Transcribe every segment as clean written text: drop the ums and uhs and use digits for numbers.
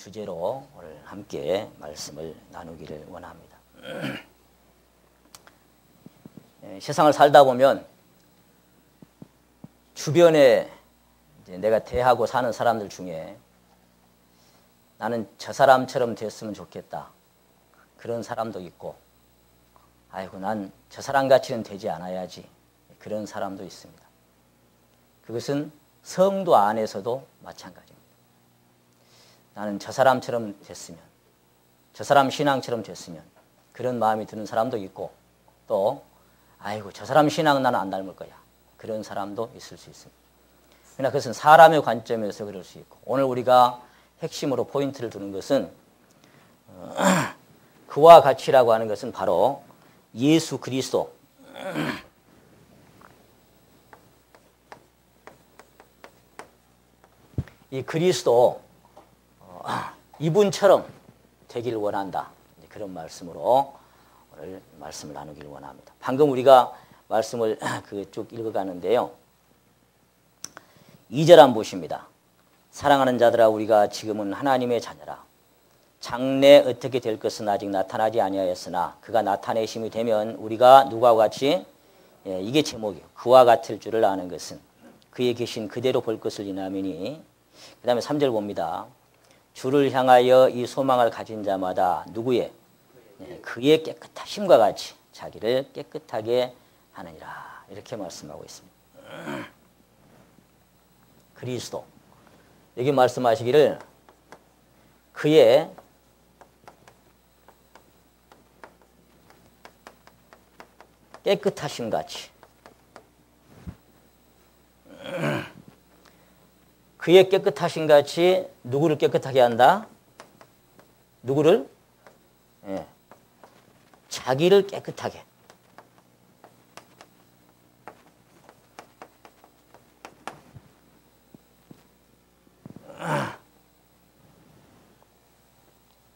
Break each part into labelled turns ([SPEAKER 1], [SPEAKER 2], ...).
[SPEAKER 1] 주제로 오늘 함께 말씀을 나누기를 원합니다. 세상을 살다 보면 주변에 내가 대하고 사는 사람들 중에 나는 저 사람처럼 됐으면 좋겠다. 그런 사람도 있고, 아이고, 난 저 사람같이는 되지 않아야지. 그런 사람도 있습니다. 그것은 성도 안에서도 마찬가지입니다. 나는 저 사람처럼 됐으면, 저 사람 신앙처럼 됐으면 그런 마음이 드는 사람도 있고, 또 아이고, 저 사람 신앙은 나는 안 닮을 거야. 그런 사람도 있을 수 있습니다. 그러나 그것은 사람의 관점에서 그럴 수 있고, 오늘 우리가 핵심으로 포인트를 두는 것은 그와 같이라고 하는 것은 바로 예수 그리스도, 이 그리스도 이분처럼 되기를 원한다. 그런 말씀으로 오늘 말씀을 나누기를 원합니다. 방금 우리가 말씀을 쭉 읽어가는데요. 2절 한번 보십니다. 사랑하는 자들아, 우리가 지금은 하나님의 자녀라. 장래 어떻게 될 것은 아직 나타나지 아니하였으나 그가 나타내심이 되면 우리가 누구와 같이, 이게 제목이에요. 그와 같을 줄을 아는 것은 그에 계신 그대로 볼 것을 인함이니. 그 다음에 3절 봅니다. 주를 향하여 이 소망을 가진 자마다 누구의? 그의 깨끗하심과 같이 자기를 깨끗하게 하느니라. 이렇게 말씀하고 있습니다. 그리스도. 여기 말씀하시기를 그의 깨끗하심 같이, 그의 깨끗하심 같이 누구를 깨끗하게 한다? 누구를? 자기를 깨끗하게.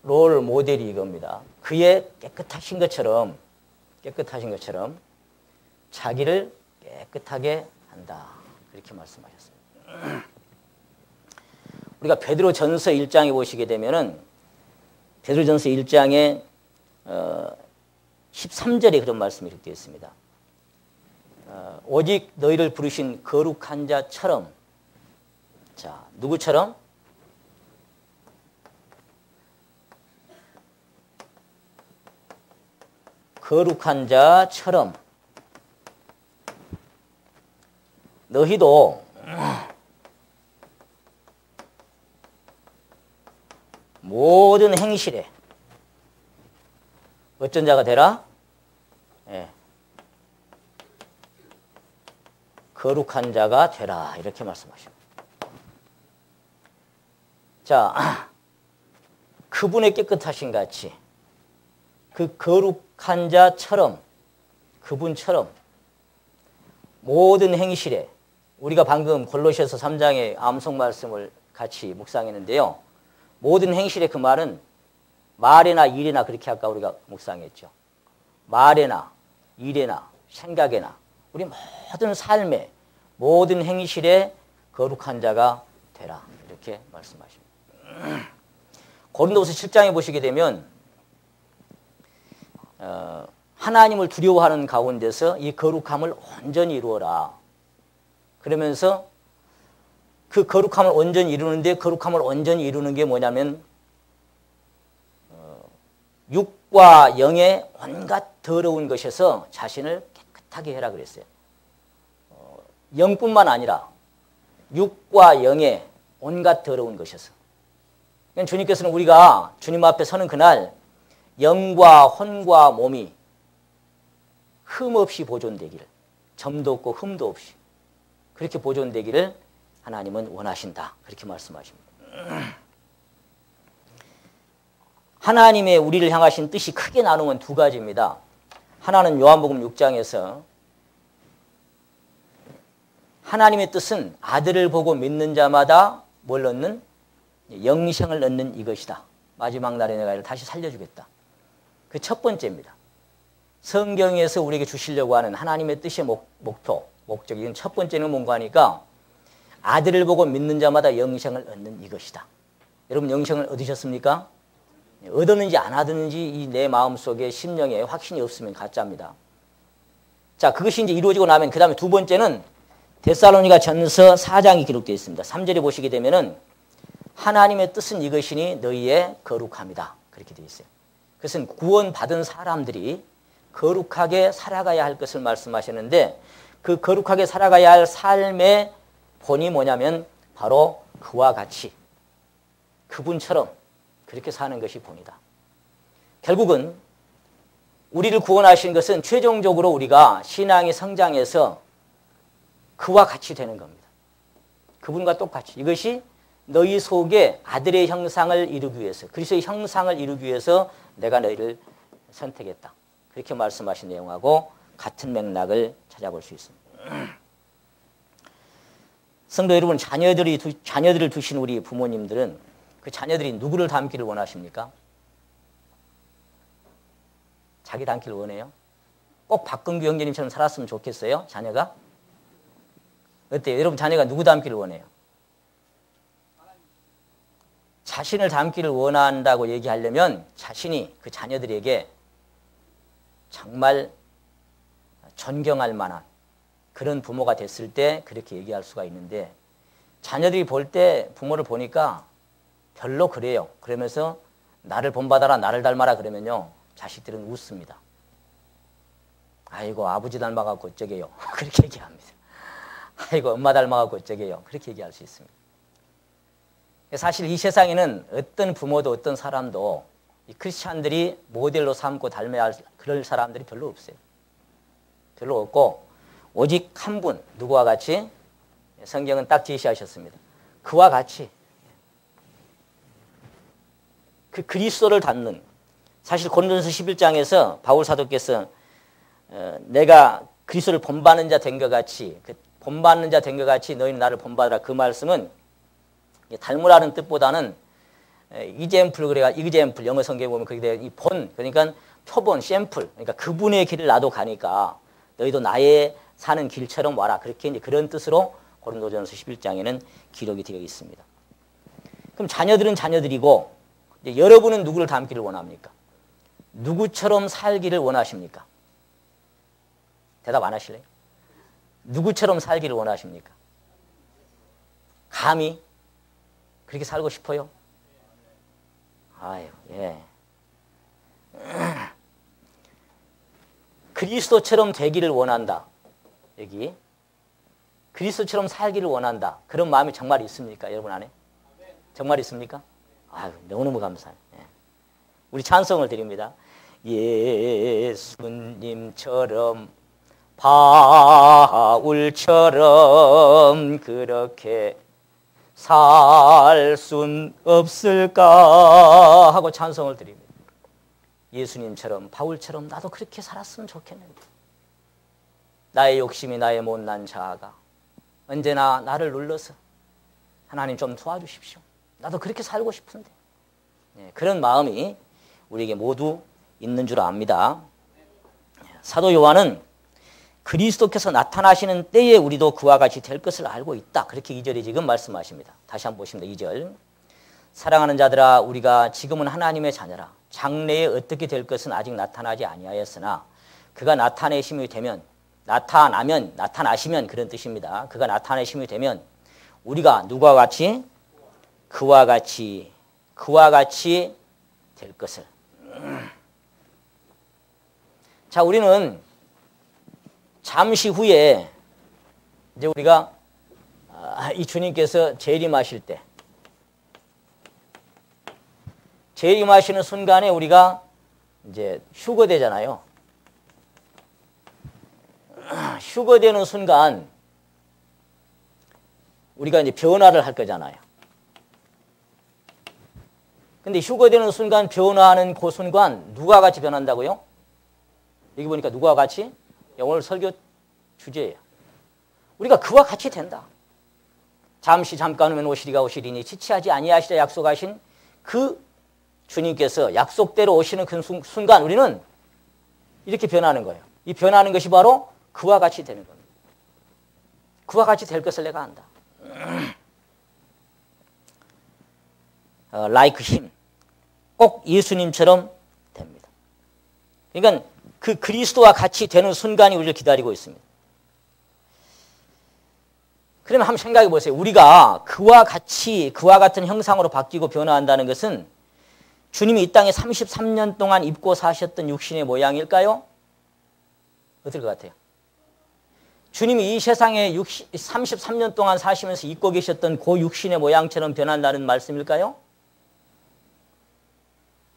[SPEAKER 1] 롤 모델이 이겁니다. 그의 깨끗하신 것처럼 자기를 깨끗하게 한다. 그렇게 말씀하셨습니다. 우리가 베드로전서 1장에 보시게 되면은 베드로전서 1장에 13절에 그런 말씀이 이렇게 되어 있습니다. 오직 너희를 부르신 거룩한 자처럼. 자, 누구처럼? 거룩한 자처럼 너희도 모든 행실에 어쩐 자가 되라? 거룩한 자가 되라. 이렇게 말씀하십니다. 자, 그분의 깨끗하신 같이 그 거룩한 자처럼, 그분처럼 모든 행실에, 우리가 방금 골로새서 3장의 암송 말씀을 같이 묵상했는데요. 모든 행실에, 그 말은 말에나 일에나, 그렇게 아까 우리가 묵상했죠. 말에나 일에나 생각에나 우리 모든 삶에, 모든 행실에 거룩한 자가 되라. 이렇게 말씀하십니다. 고린도후서 7장에 보시게 되면 하나님을 두려워하는 가운데서 이 거룩함을 온전히 이루어라. 그러면서 그 거룩함을 온전히 이루는데, 거룩함을 온전히 이루는 게 뭐냐면 육과 영의 온갖 더러운 것에서 자신을 깨끗하게 해라 그랬어요. 영뿐만 아니라 육과 영의 온갖 더러운 것에서. 그러니까 주님께서는 우리가 주님 앞에 서는 그날 영과 혼과 몸이 흠없이 보존되기를, 점도 없고 흠도 없이 그렇게 보존되기를 하나님은 원하신다. 그렇게 말씀하십니다. 하나님의 우리를 향하신 뜻이 크게 나누면 두 가지입니다. 하나는 요한복음 6장에서 하나님의 뜻은 아들을 보고 믿는 자마다 뭘 얻는? 영생을 얻는 이것이다. 마지막 날에 내가 이를 다시 살려주겠다. 그 첫 번째입니다. 성경에서 우리에게 주시려고 하는 하나님의 뜻의 목표, 목적인 첫 번째는 뭔가 하니까 아들을 보고 믿는 자마다 영생을 얻는 이것이다. 여러분 영생을 얻으셨습니까? 얻었는지 안 얻었는지 이 내 마음속에 심령에 확신이 없으면 가짜입니다. 자, 그것이 이제 이루어지고 나면 그 다음에 두 번째는 데살로니가 전서 4장이 기록되어 있습니다. 3절에 보시게 되면은 하나님의 뜻은 이것이니 너희의 거룩함이다. 그렇게 되어 있어요. 그것은 구원받은 사람들이 거룩하게 살아가야 할 것을 말씀하셨는데 그 거룩하게 살아가야 할 삶의 본이 뭐냐면 바로 그와 같이 그분처럼 그렇게 사는 것이 본이다. 결국은 우리를 구원하신 것은 최종적으로 우리가 신앙이 성장해서 그와 같이 되는 겁니다. 그분과 똑같이. 이것이 너희 속에 아들의 형상을 이루기 위해서, 그리스도의 형상을 이루기 위해서 내가 너희를 선택했다. 그렇게 말씀하신 내용하고 같은 맥락을 찾아볼 수 있습니다. 성도 여러분, 자녀들을 두신 우리 부모님들은 그 자녀들이 누구를 닮기를 원하십니까? 자기 닮기를 원해요? 꼭 박근규 형제님처럼 살았으면 좋겠어요? 자녀가? 어때요? 여러분 자녀가 누구 닮기를 원해요? 자신을 닮기를 원한다고 얘기하려면 자신이 그 자녀들에게 정말 존경할 만한 그런 부모가 됐을 때 그렇게 얘기할 수가 있는데 자녀들이 볼 때 부모를 보니까 별로 그래요. 그러면서 나를 본받아라, 나를 닮아라 그러면요. 자식들은 웃습니다. 아이고 아버지 닮아갖고 어쩌게요. 그렇게 얘기합니다. 아이고 엄마 닮아갖고 어쩌게요. 그렇게 얘기할 수 있습니다. 사실 이 세상에는 어떤 부모도 어떤 사람도 이 크리스찬들이 모델로 삼고 닮아야 할 그럴 사람들이 별로 없어요. 별로 없고 오직 한 분 누구와 같이 성경은 딱 제시하셨습니다. 그와 같이 그 그리스도를 닮는 사실 고린도전서 11장에서 바울 사도께서 내가 그리스도를 본받는 자 된 것 같이 그 본받는 자 된 것 같이 너희는 나를 본받으라 그 말씀은 닮으라는 뜻보다는 이젠플 그래가 이젠플 영어 성경에 보면 그게 돼 이 본 그러니까 표본 샘플 그러니까 그분의 길을 나도 가니까 너희도 나의 사는 길처럼 와라 그렇게 이제 그런 뜻으로 고린도전서 11장에는 기록이 되어 있습니다. 그럼 자녀들은 자녀들이고 이제 여러분은 누구를 닮기를 원합니까? 누구처럼 살기를 원하십니까? 대답 안 하실래요? 누구처럼 살기를 원하십니까? 감히 그렇게 살고 싶어요? 아유, 예. 그리스도처럼 되기를 원한다. 여기. 그리스도처럼 살기를 원한다. 그런 마음이 정말 있습니까? 여러분 안에? 정말 있습니까? 아유, 너무너무 감사해요. 예. 우리 찬송을 드립니다. 예수님처럼 바울처럼 그렇게 살 순 없을까 하고 찬송을 드립니다. 예수님처럼 바울처럼 나도 그렇게 살았으면 좋겠는데 나의 욕심이 나의 못난 자아가 언제나 나를 눌러서 하나님 좀 도와주십시오. 나도 그렇게 살고 싶은데 그런 마음이 우리에게 모두 있는 줄 압니다. 사도 요한은 그리스도께서 나타나시는 때에 우리도 그와 같이 될 것을 알고 있다. 그렇게 2절에 지금 말씀하십니다. 다시 한번 보십니다. 2절. 사랑하는 자들아 우리가 지금은 하나님의 자녀라. 장래에 어떻게 될 것은 아직 나타나지 아니하였으나 그가 나타나시면 그런 뜻입니다. 그가 나타나심이 되면 우리가 누구와 같이? 그와 같이 될 것을. 자, 우리는 잠시 후에 이제 우리가 이 주님께서 재림하실 때 재림하시는 순간에 우리가 이제 휴거되잖아요. 휴거되는 순간 우리가 이제 변화를 할 거잖아요. 근데 휴거되는 순간 변화하는 그 순간 누가 같이 변한다고요? 여기 보니까 누구와 같이? 오늘 설교 주제예요. 우리가 그와 같이 된다. 잠시 잠깐 후면 오시리가 오시리니 지체하지 아니하시라 약속하신 그 주님께서 약속대로 오시는 그 순간 우리는 이렇게 변하는 거예요. 이 변하는 것이 바로 그와 같이 되는 겁니다. 그와 같이 될 것을 내가 안다. like him. 꼭 예수님처럼 됩니다. 그러니까 그 그리스도와 같이 되는 순간이 우리를 기다리고 있습니다. 그러면 한번 생각해 보세요. 우리가 그와 같은 형상으로 바뀌고 변화한다는 것은 주님이 이 땅에 33년 동안 입고 사셨던 육신의 모양일까요? 어떨 것 같아요? 주님이 이 세상에 33년 동안 사시면서 입고 계셨던 그 육신의 모양처럼 변한다는 말씀일까요?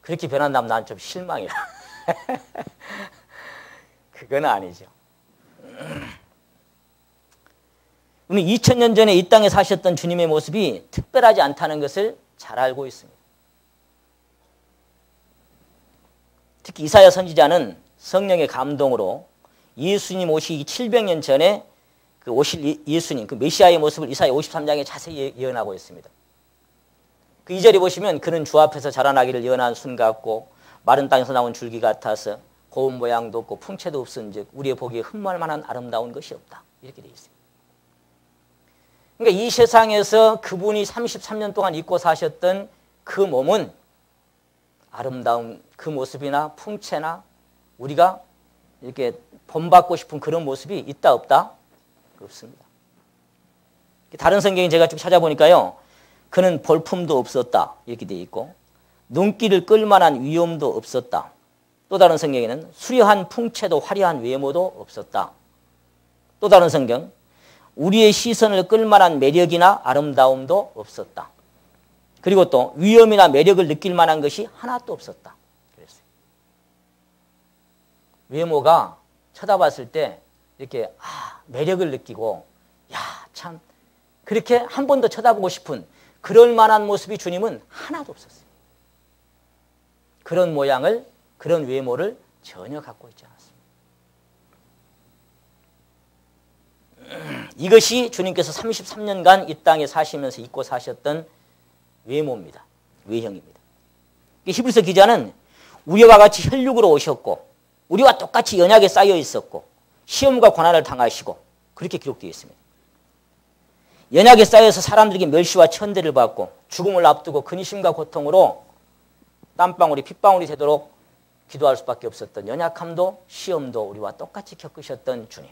[SPEAKER 1] 그렇게 변한다면 난 좀 실망이라. 그건 아니죠. 우리 2000년 전에 이 땅에 사셨던 주님의 모습이 특별하지 않다는 것을 잘 알고 있습니다. 특히 이사야 선지자는 성령의 감동으로 예수님 오시기 700년 전에 그 오실 예수님, 그 메시아의 모습을 이사야 53장에 자세히 예언하고 있습니다. 그 2절에 보시면 그는 주 앞에서 자라나기를 예언한 순 같고 마른 땅에서 나온 줄기 같아서 고운 모양도 없고 풍채도 없은즉 우리의 보기에 흠모할 만한 아름다운 것이 없다. 이렇게 되어 있습니다. 그러니까 이 세상에서 그분이 33년 동안 입고 사셨던 그 몸은 아름다운 그 모습이나 풍채나 우리가 이렇게 본받고 싶은 그런 모습이 있다 없다? 없습니다. 다른 성경에 제가 쭉 찾아보니까요. 그는 볼품도 없었다 이렇게 되어 있고 눈길을 끌만한 위엄도 없었다. 또 다른 성경에는 수려한 풍채도 화려한 외모도 없었다. 또 다른 성경 우리의 시선을 끌만한 매력이나 아름다움도 없었다. 그리고 또 위엄이나 매력을 느낄 만한 것이 하나도 없었다. 그랬어요. 외모가 쳐다봤을 때 이렇게 매력을 느끼고 참 그렇게 한 번 더 쳐다보고 싶은 그럴 만한 모습이 주님은 하나도 없었어요. 그런 모양을 그런 외모를 전혀 갖고 있지 않았습니다. 이것이 주님께서 33년간 이 땅에 사시면서 입고 사셨던 외모입니다. 외형입니다. 히브리서 기자는 우리와 같이 혈육으로 오셨고 우리와 똑같이 연약에 쌓여 있었고 시험과 고난을 당하시고 그렇게 기록되어 있습니다. 연약에 쌓여서 사람들에게 멸시와 천대를 받고 죽음을 앞두고 근심과 고통으로 땀방울이 핏방울이 되도록 기도할 수밖에 없었던 연약함도 시험도 우리와 똑같이 겪으셨던 주님.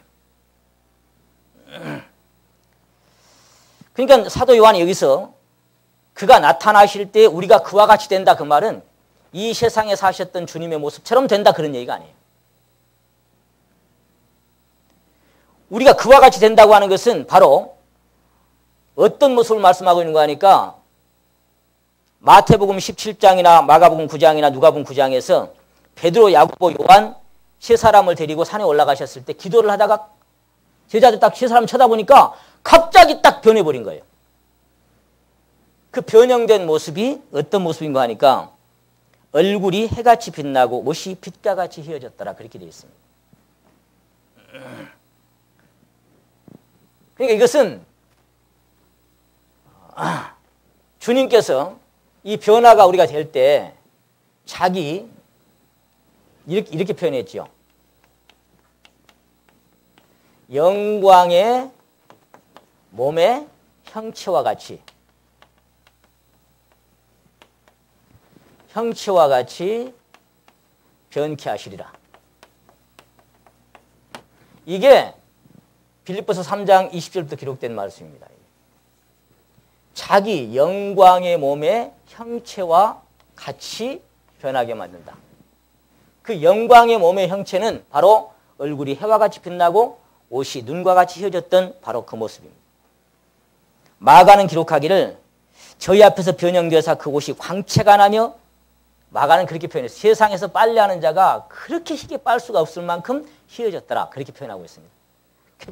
[SPEAKER 1] 그러니까 사도 요한이 여기서 그가 나타나실 때 우리가 그와 같이 된다 그 말은 이 세상에 사셨던 주님의 모습처럼 된다 그런 얘기가 아니에요. 우리가 그와 같이 된다고 하는 것은 바로 어떤 모습을 말씀하고 있는 거 하니까 마태복음 17장이나 마가복음 9장이나 누가복음 9장에서 베드로, 야고보, 요한 세 사람을 데리고 산에 올라가셨을 때 기도를 하다가 제자들 딱 세 사람 쳐다보니까 갑자기 딱 변해버린 거예요. 그 변형된 모습이 어떤 모습인가 하니까 얼굴이 해같이 빛나고 옷이 빛과 같이 휘어졌더라 그렇게 되어 있습니다. 그러니까 이것은 주님께서 이 변화가 우리가 될 때 자기 이렇게 표현했죠. 영광의 몸의 형체와 같이 변케 하시리라. 이게 빌립보서 3장 20절부터 기록된 말씀입니다. 자기 영광의 몸의 형체와 같이 변하게 만든다. 그 영광의 몸의 형체는 바로 얼굴이 해와 같이 빛나고 옷이 눈과 같이 휘어졌던 바로 그 모습입니다. 마가는 기록하기를 저희 앞에서 변형되어서 그 옷이 광채가 나며 마가는 그렇게 표현했어요. 세상에서 빨래하는 자가 그렇게 희게 빨 수가 없을 만큼 휘어졌더라. 그렇게 표현하고 있습니다.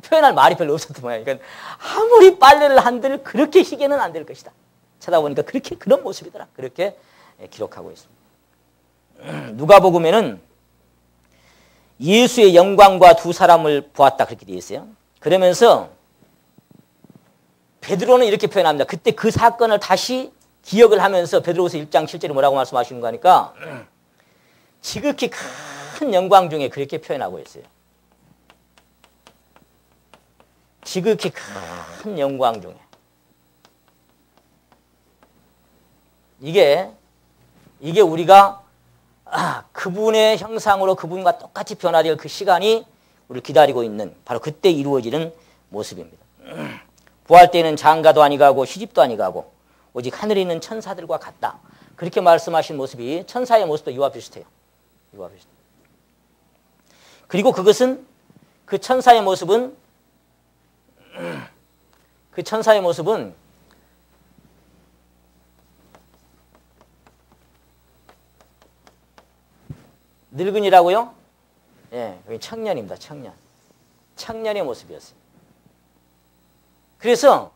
[SPEAKER 1] 표현할 말이 별로 없었던 모양이에요. 그러니까 아무리 빨래를 한들 그렇게 희게는 안 될 것이다. 찾아보니까 그런 모습이더라. 그렇게 기록하고 있습니다. 누가복음에는 예수의 영광과 두 사람을 보았다 그렇게 되어 있어요. 그러면서 베드로는 이렇게 표현합니다. 그때 그 사건을 다시 기억을 하면서 베드로후서 1장 7절에 뭐라고 말씀하시는 거 하니까 지극히 큰 영광 중에 그렇게 표현하고 있어요. 지극히 큰 영광 중에. 이게 우리가 그분의 형상으로 그분과 똑같이 변화될 그 시간이 우리를 기다리고 있는 바로 그때 이루어지는 모습입니다. 부활 때는 장가도 아니가고 시집도 아니가고 오직 하늘에 있는 천사들과 같다. 그렇게 말씀하신 모습이 천사의 모습도 이와 비슷해요. 이와 비슷해요. 그리고 그것은 그 천사의 모습은 늙은이라고요? 예, 청년입니다. 청년. 청년의 모습이었어요. 그래서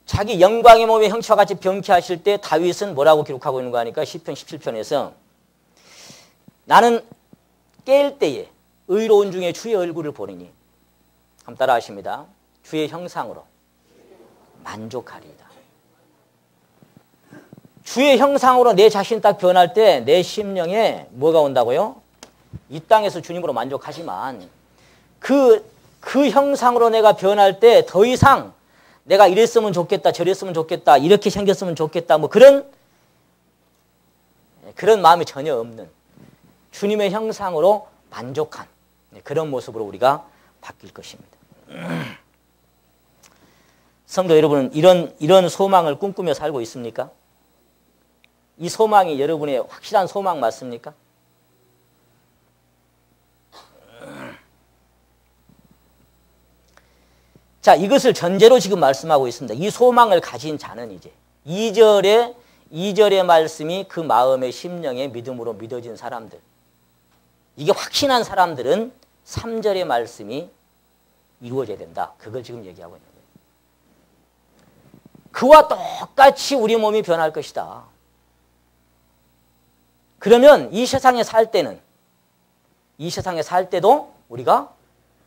[SPEAKER 1] 자기 영광의 몸의 형체와 같이 병쾌하실 때 다윗은 뭐라고 기록하고 있는 거 하니까 시편 17편에서 나는 깰 때에 의로운 중에 주의 얼굴을 보리니 한번 따라 하십니다. 주의 형상으로 만족하리이다. 주의 형상으로 내 자신 딱 변할 때 내 심령에 뭐가 온다고요? 이 땅에서 주님으로 만족하지만 그 형상으로 내가 변할 때 더 이상 내가 이랬으면 좋겠다, 저랬으면 좋겠다, 이렇게 생겼으면 좋겠다, 뭐 그런 마음이 전혀 없는 주님의 형상으로 만족한 그런 모습으로 우리가 바뀔 것입니다. 성도 여러분은 이런 소망을 꿈꾸며 살고 있습니까? 이 소망이 여러분의 확실한 소망 맞습니까? 자, 이것을 전제로 지금 말씀하고 있습니다. 이 소망을 가진 자는 이제 2절의 말씀이 그 마음의 심령의 믿음으로 믿어진 사람들. 이게 확신한 사람들은 3절의 말씀이 이루어져야 된다. 그걸 지금 얘기하고 있는 거예요. 그와 똑같이 우리 몸이 변할 것이다. 그러면 이 세상에 살 때도 우리가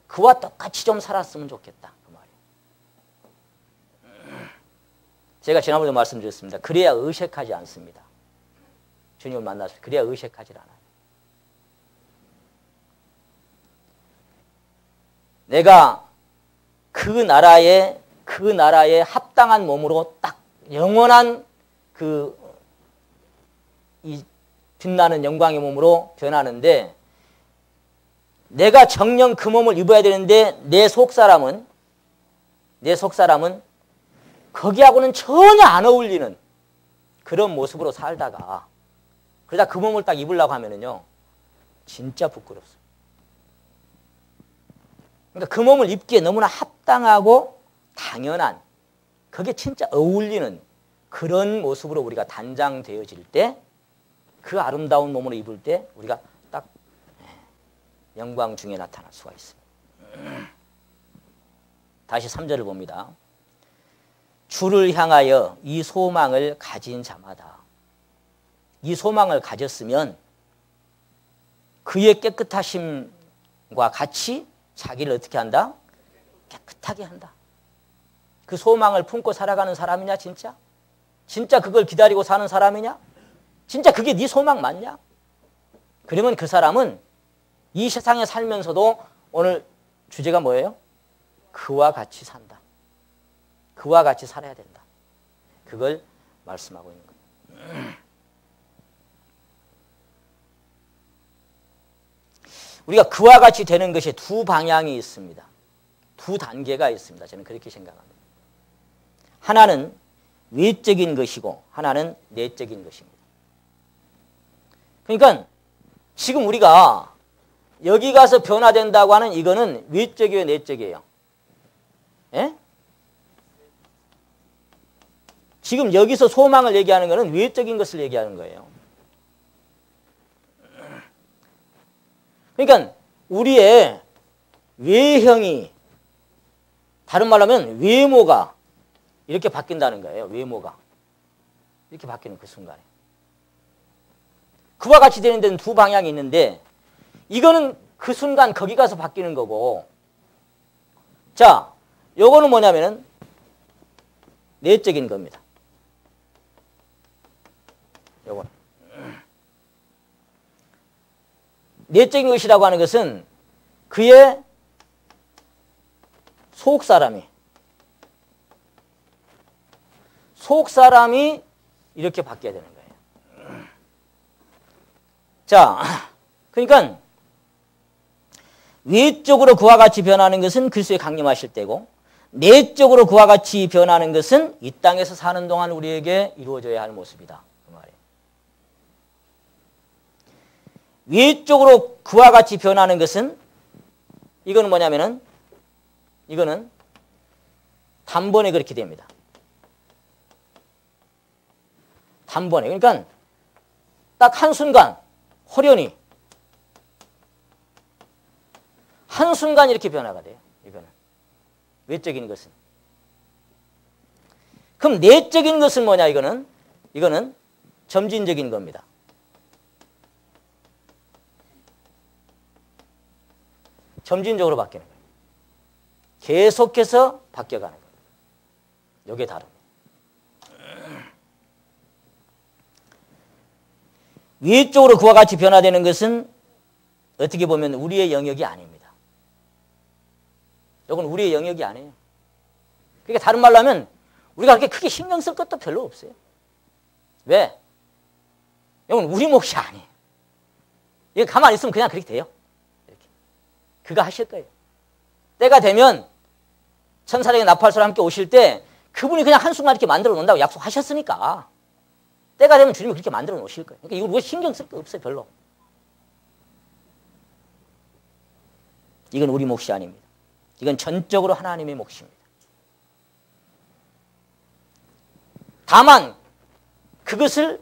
[SPEAKER 1] 그와 똑같이 좀 살았으면 좋겠다. 그 말이에요. 제가 지난번에 말씀드렸습니다. 그래야 의식하지 않습니다. 주님을 만났을 때 그래야 의식하지 않아요. 내가 그 나라에 합당한 몸으로 딱 영원한 이 빛나는 영광의 몸으로 변하는데 내가 정녕 그 몸을 입어야 되는데 내 속사람은 거기하고는 전혀 안 어울리는 그런 모습으로 살다가 그러다 그 몸을 딱 입으려고 하면은요 진짜 부끄럽습니다. 그러니까 그 몸을 입기에 너무나 합당하고 당연한 그게 진짜 어울리는 그런 모습으로 우리가 단장되어질 때 그 아름다운 몸으로 입을 때 우리가 딱 영광 중에 나타날 수가 있습니다. 다시 3절을 봅니다. 주를 향하여 이 소망을 가진 자마다 이 소망을 가졌으면 그의 깨끗하심과 같이 자기를 어떻게 한다? 깨끗하게 한다. 그 소망을 품고 살아가는 사람이냐 진짜? 진짜 그걸 기다리고 사는 사람이냐? 진짜 그게 네 소망 맞냐? 그러면 그 사람은 이 세상에 살면서도 오늘 주제가 뭐예요? 그와 같이 산다. 그와 같이 살아야 된다. 그걸 말씀하고 있는 거예요. 우리가 그와 같이 되는 것이 두 방향이 있습니다. 두 단계가 있습니다. 저는 그렇게 생각합니다. 하나는 외적인 것이고 하나는 내적인 것입니다. 그러니까 지금 우리가 여기 가서 변화된다고 하는 이거는 외적이에요, 내적이에요? 예? 지금 여기서 소망을 얘기하는 거는 외적인 것을 얘기하는 거예요. 그러니까 우리의 외형이 다른 말로 하면 외모가 이렇게 바뀐다는 거예요. 외모가 이렇게 바뀌는 그 순간에 그와 같이 되는 데는 두 방향이 있는데 이거는 그 순간 거기 가서 바뀌는 거고 자, 요거는 뭐냐면은 내적인 겁니다. 요거는 내적인 것이라고 하는 것은 그의 속사람이 이렇게 바뀌어야 되는 거예요. 자, 그러니까 외적으로 그와 같이 변하는 것은 그리스도에 강림하실 때고 내적으로 그와 같이 변하는 것은 이 땅에서 사는 동안 우리에게 이루어져야 할 모습이다. 그 말이에요. 외적으로 그와 같이 변하는 것은 이거는 뭐냐면은 이거는 단번에 그렇게 됩니다. 단번에. 그러니까 딱 한순간 호련히 한순간 이렇게 변화가 돼요. 이거는 외적인 것은. 그럼 내적인 것은 뭐냐 이거는 점진적인 겁니다. 점진적으로 바뀌는 거예요. 계속해서 바뀌어가는 거예요. 이게 다릅니다. 외적으로 그와 같이 변화되는 것은 어떻게 보면 우리의 영역이 아닙니다. 이건 우리의 영역이 아니에요. 그러니까 다른 말로 하면 우리가 그렇게 크게 신경 쓸 것도 별로 없어요. 왜? 이건 우리 몫이 아니에요. 이거 가만히 있으면 그냥 그렇게 돼요. 이렇게. 그거 하실 거예요. 때가 되면 천사장의 나팔소와 함께 오실 때 그분이 그냥 한순간 이렇게 만들어 놓는다고 약속하셨으니까 때가 되면 주님이 그렇게 만들어 놓으실 거예요. 그러니까 이거 우리가 신경 쓸 거 없어요. 별로. 이건 우리 몫이 아닙니다. 이건 전적으로 하나님의 몫입니다. 다만 그것을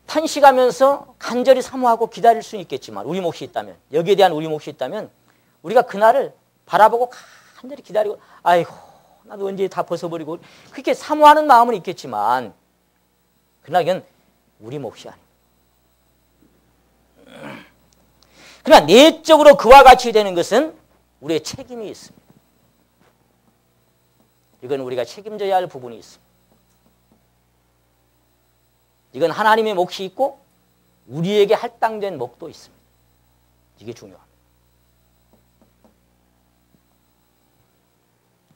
[SPEAKER 1] 탄식하면서 간절히 사모하고 기다릴 수는 있겠지만 우리 몫이 있다면 여기에 대한 우리 몫이 있다면 우리가 그날을 바라보고 간절히 기다리고 아이고 나도 언제 다 벗어버리고 그렇게 사모하는 마음은 있겠지만 그러나 이건 우리 몫이 아닙니다. 그러나 내적으로 그와 같이 되는 것은 우리의 책임이 있습니다. 이건 우리가 책임져야 할 부분이 있습니다. 이건 하나님의 몫이 있고 우리에게 할당된 몫도 있습니다. 이게 중요합니다.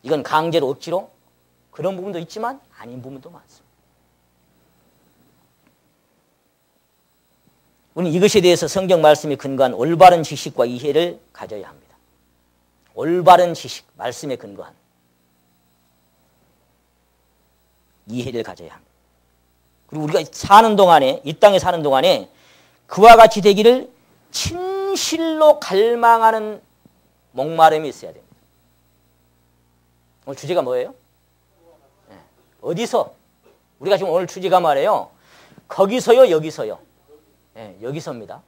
[SPEAKER 1] 이건 강제로 억지로 그런 부분도 있지만 아닌 부분도 많습니다. 우리는 이것에 대해서 성경 말씀에 근거한 올바른 지식과 이해를 가져야 합니다. 올바른 지식, 말씀에 근거한 이해를 가져야 합니다. 그리고 우리가 사는 동안에, 이 땅에 사는 동안에 그와 같이 되기를 진실로 갈망하는 목마름이 있어야 됩니다. 오늘 주제가 뭐예요? 네. 어디서? 우리가 지금 오늘 주제가 말이에요. 거기서요, 여기서요. 네, 여기서입니다.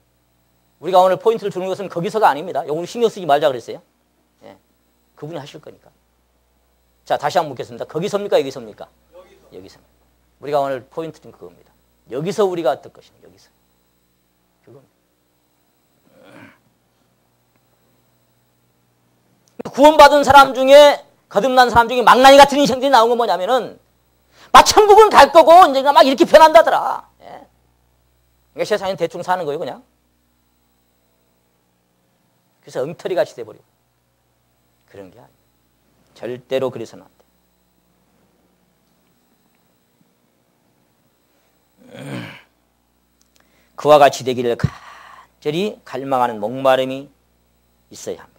[SPEAKER 1] 우리가 오늘 포인트를 주는 것은 거기서가 아닙니다. 오늘 신경 쓰지 말자 그랬어요. 네, 그분이 하실 거니까. 자, 다시 한번 묻겠습니다. 거기서입니까? 여기서입니까? 여기서. 우리가 오늘 포인트는 그겁니다. 여기서 우리가 어떨 것입니까? 여기서. 그겁니다. 구원받은 사람 중에 거듭난 사람 중에 망나니 같은 인생들이 나온 건 뭐냐면은 막 천국은 갈 거고 이제 막 이렇게 변한다더라. 예. 그러니까 세상에 대충 사는 거예요, 그냥. 그래서 엉터리 같이 돼버리고 그런 게 아니에요. 절대로 그래서는 안 돼. 그와 같이 되기를 간절히 갈망하는 목마름이 있어야 합니다.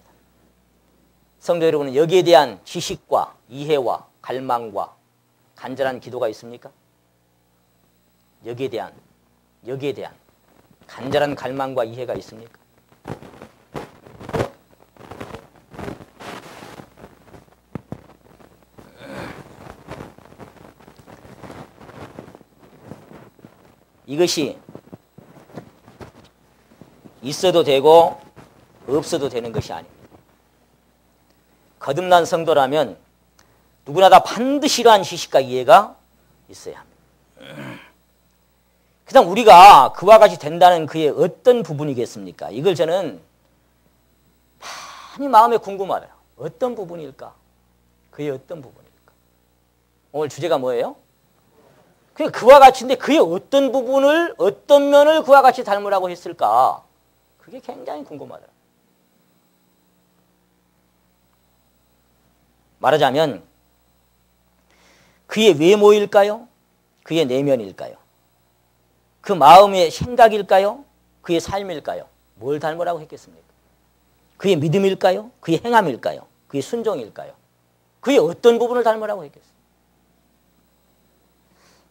[SPEAKER 1] 성도 여러분은 여기에 대한 지식과 이해와 갈망과 간절한 기도가 있습니까? 여기에 대한 간절한 갈망과 이해가 있습니까? 이것이 있어도 되고 없어도 되는 것이 아닙니다. 거듭난 성도라면 누구나 다 반드시 이러한 지식과 이해가 있어야 합니다. 그다음 우리가 그와 같이 된다는 그의 어떤 부분이겠습니까? 이걸 저는 많이 마음에 궁금하다. 어떤 부분일까? 그의 어떤 부분일까? 오늘 주제가 뭐예요? 그와 같이인데 그의 어떤 부분을 어떤 면을 그와 같이 닮으라고 했을까? 그게 굉장히 궁금하더라. 말하자면 그의 외모일까요? 그의 내면일까요? 그 마음의 생각일까요? 그의 삶일까요? 뭘 닮으라고 했겠습니까? 그의 믿음일까요? 그의 행함일까요? 그의 순종일까요? 그의 어떤 부분을 닮으라고 했겠어요?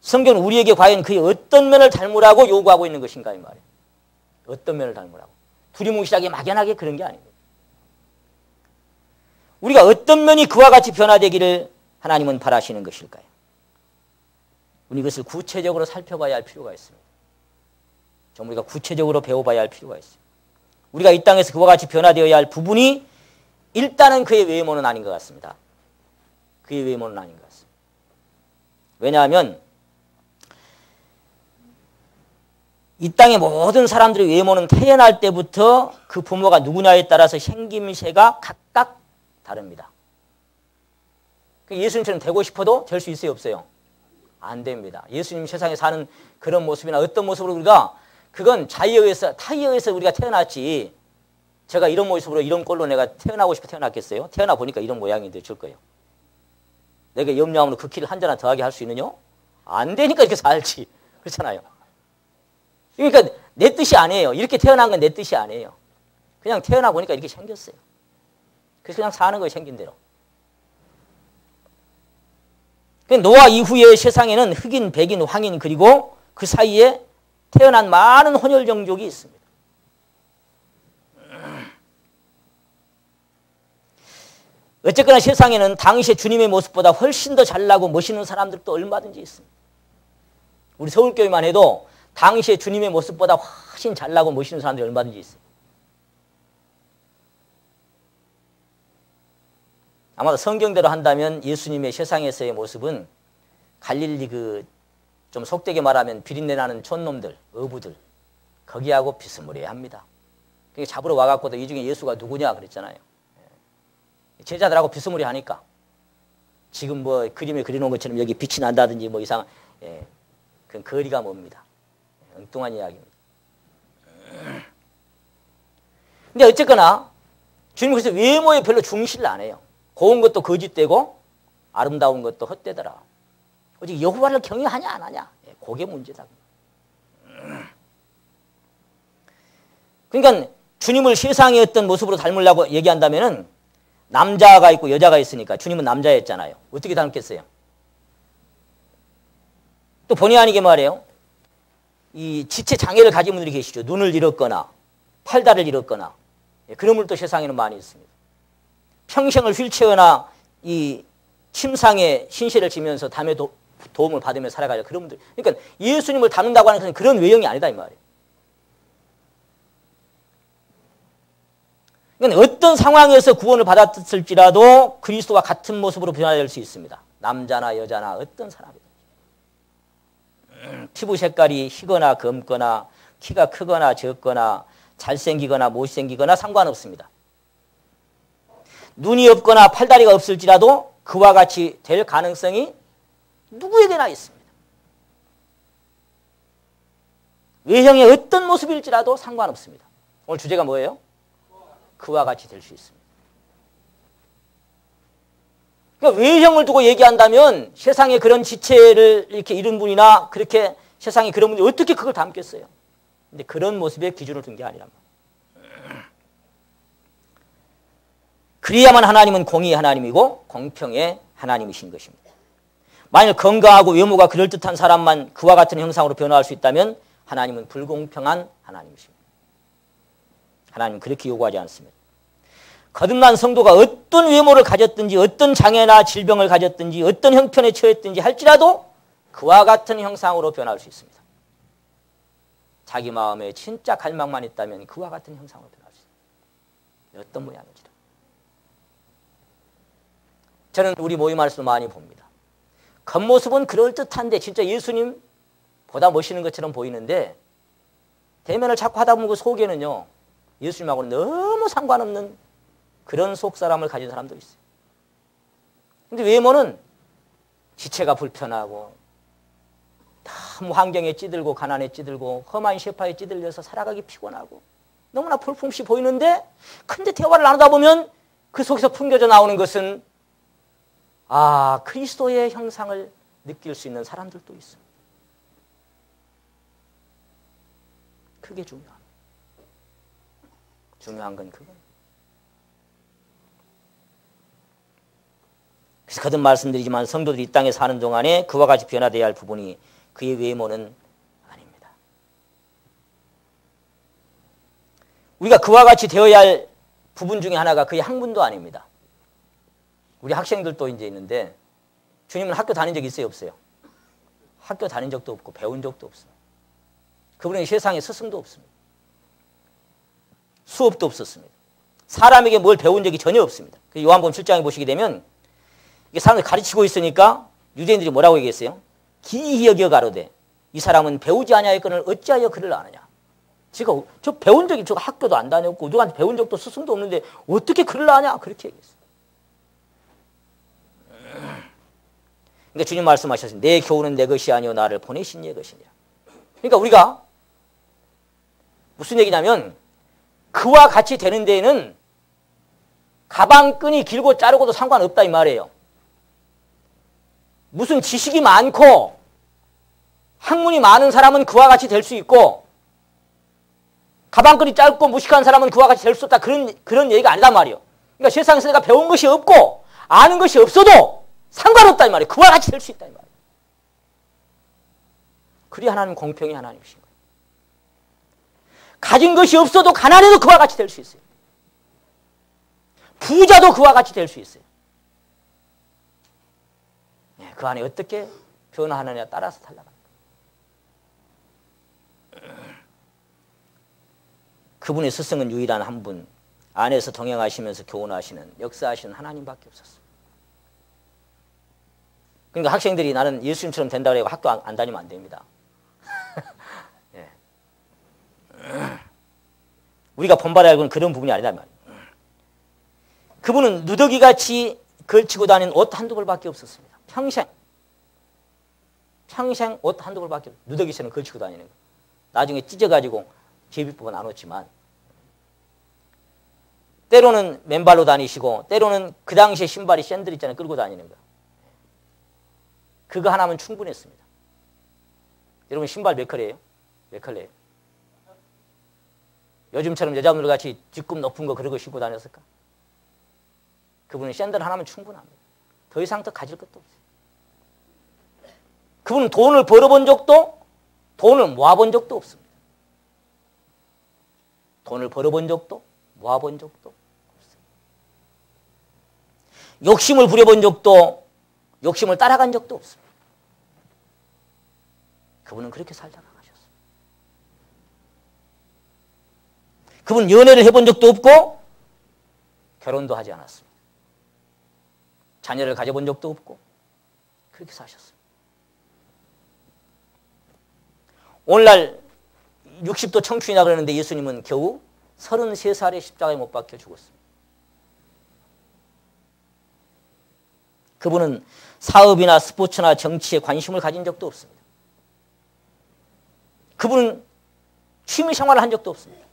[SPEAKER 1] 성경은 우리에게 과연 그의 어떤 면을 닮으라고 요구하고 있는 것인가 이 말이에요. 어떤 면을 닮으라고. 두리뭉실하게 막연하게 그런 게 아닙니다. 우리가 어떤 면이 그와 같이 변화되기를 하나님은 바라시는 것일까요? 우리 이것을 구체적으로 살펴봐야 할 필요가 있습니다. 좀 우리가 구체적으로 배워봐야 할 필요가 있어요. 우리가 이 땅에서 그와 같이 변화되어야 할 부분이 일단은 그의 외모는 아닌 것 같습니다. 그의 외모는 아닌 것 같습니다. 왜냐하면 이 땅의 모든 사람들의 외모는 태어날 때부터 그 부모가 누구냐에 따라서 생김새가 각각 다릅니다. 예수님처럼 되고 싶어도 될 수 있어요, 없어요? 안 됩니다. 예수님 세상에 사는 그런 모습이나 어떤 모습으로 우리가 그건 자의에 의해서, 타의에 의해서 우리가 태어났지. 제가 이런 모습으로 이런 꼴로 내가 태어나고 싶어 태어났겠어요? 태어나 보니까 이런 모양이 될 거예요. 내가 염려함으로 그 키를 한 자나 더하게 할 수 있느냐? 안 되니까 이렇게 살지. 그렇잖아요. 그러니까 내 뜻이 아니에요. 이렇게 태어난 건 내 뜻이 아니에요. 그냥 태어나 보니까 이렇게 생겼어요. 그래서 그냥 사는 거예요, 생긴 대로. 노아 이후의 세상에는 흑인, 백인, 황인 그리고 그 사이에 태어난 많은 혼혈 종족이 있습니다. 어쨌거나 세상에는 당시의 주님의 모습보다 훨씬 더 잘나고 멋있는 사람들도 얼마든지 있습니다. 우리 서울교회만 해도 당시의 주님의 모습보다 훨씬 잘나고 멋있는 사람들이 얼마든지 있어요. 아마도 성경대로 한다면 예수님의 세상에서의 모습은 갈릴리 좀 속되게 말하면 비린내나는 촌놈들, 어부들 거기하고 비스무리합니다. 그게 잡으러 와갖고도 이 중에 예수가 누구냐 그랬잖아요. 제자들하고 비스무리하니까 지금 뭐 그림에 그려놓은 것처럼 여기 빛이 난다든지 뭐 이상한 그건 거리가 멉니다. 엉뚱한 이야기입니다. 근데 어쨌거나 주님께서 외모에 별로 중시를 안 해요. 고운 것도 거짓되고 아름다운 것도 헛되더라. 오직 여호와를 경외하냐 안 하냐. 그게 문제다. 그러니까 주님을 세상의 어떤 모습으로 닮으려고 얘기한다면은 남자가 있고 여자가 있으니까 주님은 남자였잖아요. 어떻게 닮겠어요? 또 본의 아니게 말이에요. 이 지체 장애를 가진 분들이 계시죠. 눈을 잃었거나 팔다리를 잃었거나 그런 분도 세상에는 많이 있습니다. 평생을 휠체어나 이 침상에 신세를 지면서 담에 도움을 받으며 살아가요. 그런 분들. 그러니까 예수님을 닮는다고 하는 것은 그런 외형이 아니다 이 말이에요. 그러니까 어떤 상황에서 구원을 받았을지라도 그리스도와 같은 모습으로 변화될 수 있습니다. 남자나 여자나 어떤 사람이든. 피부 색깔이 희거나 검거나 키가 크거나 적거나 잘생기거나 못생기거나 상관없습니다. 눈이 없거나 팔다리가 없을지라도 그와 같이 될 가능성이 누구에게나 있습니다. 외형의 어떤 모습일지라도 상관없습니다. 오늘 주제가 뭐예요? 그와 같이 될 수 있습니다. 그러니까 외형을 두고 얘기한다면 세상에 그런 지체를 이렇게 잃은 분이나 그렇게 세상에 그런 분이 어떻게 그걸 담겠어요? 근데 그런 모습에 기준을 둔 게 아니란 말이에요. 그래야만 하나님은 공의의 하나님이고 공평의 하나님이신 것입니다. 만일 건강하고 외모가 그럴듯한 사람만 그와 같은 형상으로 변화할 수 있다면 하나님은 불공평한 하나님이십니다. 하나님은 그렇게 요구하지 않습니다. 거듭난 성도가 어떤 외모를 가졌든지 어떤 장애나 질병을 가졌든지 어떤 형편에 처했든지 할지라도 그와 같은 형상으로 변할 수 있습니다. 자기 마음에 진짜 갈망만 있다면 그와 같은 형상으로 변할 수 있습니다. 어떤 모양인지도. 저는 우리 모임 말씀을 많이 봅니다. 겉모습은 그럴듯한데 진짜 예수님보다 멋있는 것처럼 보이는데 대면을 자꾸 하다 보면 그 속에는요. 예수님하고는 너무 상관없는 그런 속사람을 가진 사람도 있어요. 근데 외모는 지체가 불편하고 너무 환경에 찌들고 가난에 찌들고 험한 셰파에 찌들려서 살아가기 피곤하고 너무나 볼품없이 보이는데 근데 대화를 나누다 보면 그 속에서 풍겨져 나오는 것은 그리스도의 형상을 느낄 수 있는 사람들도 있습니다. 그게 중요합니다. 중요한 건 그거예요. 그래서 거듭 말씀드리지만 성도들이 이 땅에 사는 동안에 그와 같이 변화되어야 할 부분이 그의 외모는 아닙니다. 우리가 그와 같이 되어야 할 부분 중에 하나가 그의 학문도 아닙니다. 우리 학생들도 이제 있는데 주님은 학교 다닌 적 있어요, 없어요? 학교 다닌 적도 없고 배운 적도 없어요. 그분은 세상에 스승도 없습니다. 수업도 없었습니다. 사람에게 뭘 배운 적이 전혀 없습니다. 요한복음 7장에 보시게 되면 이게 사람을 가르치고 있으니까 유대인들이 뭐라고 얘기했어요? 기이히 여겨 가로되 이 사람은 배우지 아니하였거늘 어찌하여 그를 아느냐. 제가 저 배운 적이 저 학교도 안 다녔고 누구한테 배운 적도 스승도 없는데 어떻게 그를 아냐 그렇게 얘기했어요. 그러니까 주님 말씀하셨어요. 내 교훈은 내 것이 아니요 나를 보내신 이의 것이니라. 그러니까 우리가 무슨 얘기냐면 그와 같이 되는 데에는 가방끈이 길고 자르고도 상관없다 이 말이에요. 무슨 지식이 많고 학문이 많은 사람은 그와 같이 될 수 있고 가방끈이 짧고 무식한 사람은 그와 같이 될 수 없다. 그런 얘기가 아니단 말이에요. 그러니까 세상에서 내가 배운 것이 없고 아는 것이 없어도 상관없다 이 말이에요. 그와 같이 될 수 있다 이 말이에요. 그리 하나님 공평히 하나님이신 거예요. 가진 것이 없어도 가난해도 그와 같이 될 수 있어요. 부자도 그와 같이 될 수 있어요. 그 안에 어떻게 변화하느냐에 따라서 달라갑니다. 그분의 스승은 유일한 한 분, 안에서 동행하시면서 교훈하시는 역사하시는 하나님밖에 없었어요. 그러니까 학생들이 나는 예수님처럼 된다고 해서 학교 안 다니면 안 됩니다. 예. 우리가 본받아야 할 건 그런 부분이 아니다 말이에요. 그분은 누더기같이 걸치고 다니는 옷 한두 벌밖에 없었습니다. 평생 옷 한두 벌밖에 없어요. 누더기처럼 걸치고 다니는 거. 나중에 찢어가지고 제비뽑아 나눴지만 때로는 맨발로 다니시고 때로는 그 당시에 신발이 샌들 있잖아요. 끌고 다니는 거. 그거 하나면 충분했습니다. 여러분 신발 몇 컬이에요? 몇 컬이에요? 요즘처럼 여자분들 같이 뒤꿈 높은 거 그런 거 신고 다녔을까? 그분은 샌들 하나면 충분합니다. 더 이상 더 가질 것도 없어요. 그분은 돈을 벌어본 적도 돈을 모아본 적도 없습니다. 돈을 벌어본 적도 모아본 적도 없습니다. 욕심을 부려본 적도 욕심을 따라간 적도 없습니다. 그분은 그렇게 살다 나가셨어요. 그분은 연애를 해본 적도 없고 결혼도 하지 않았습니다. 자녀를 가져본 적도 없고 그렇게 사셨습니다. 오늘날 60도 청춘이라 그러는데 예수님은 겨우 33살에 십자가에 못 박혀 죽었습니다. 그분은 사업이나 스포츠나 정치에 관심을 가진 적도 없습니다. 그분은 취미 생활을 한 적도 없습니다.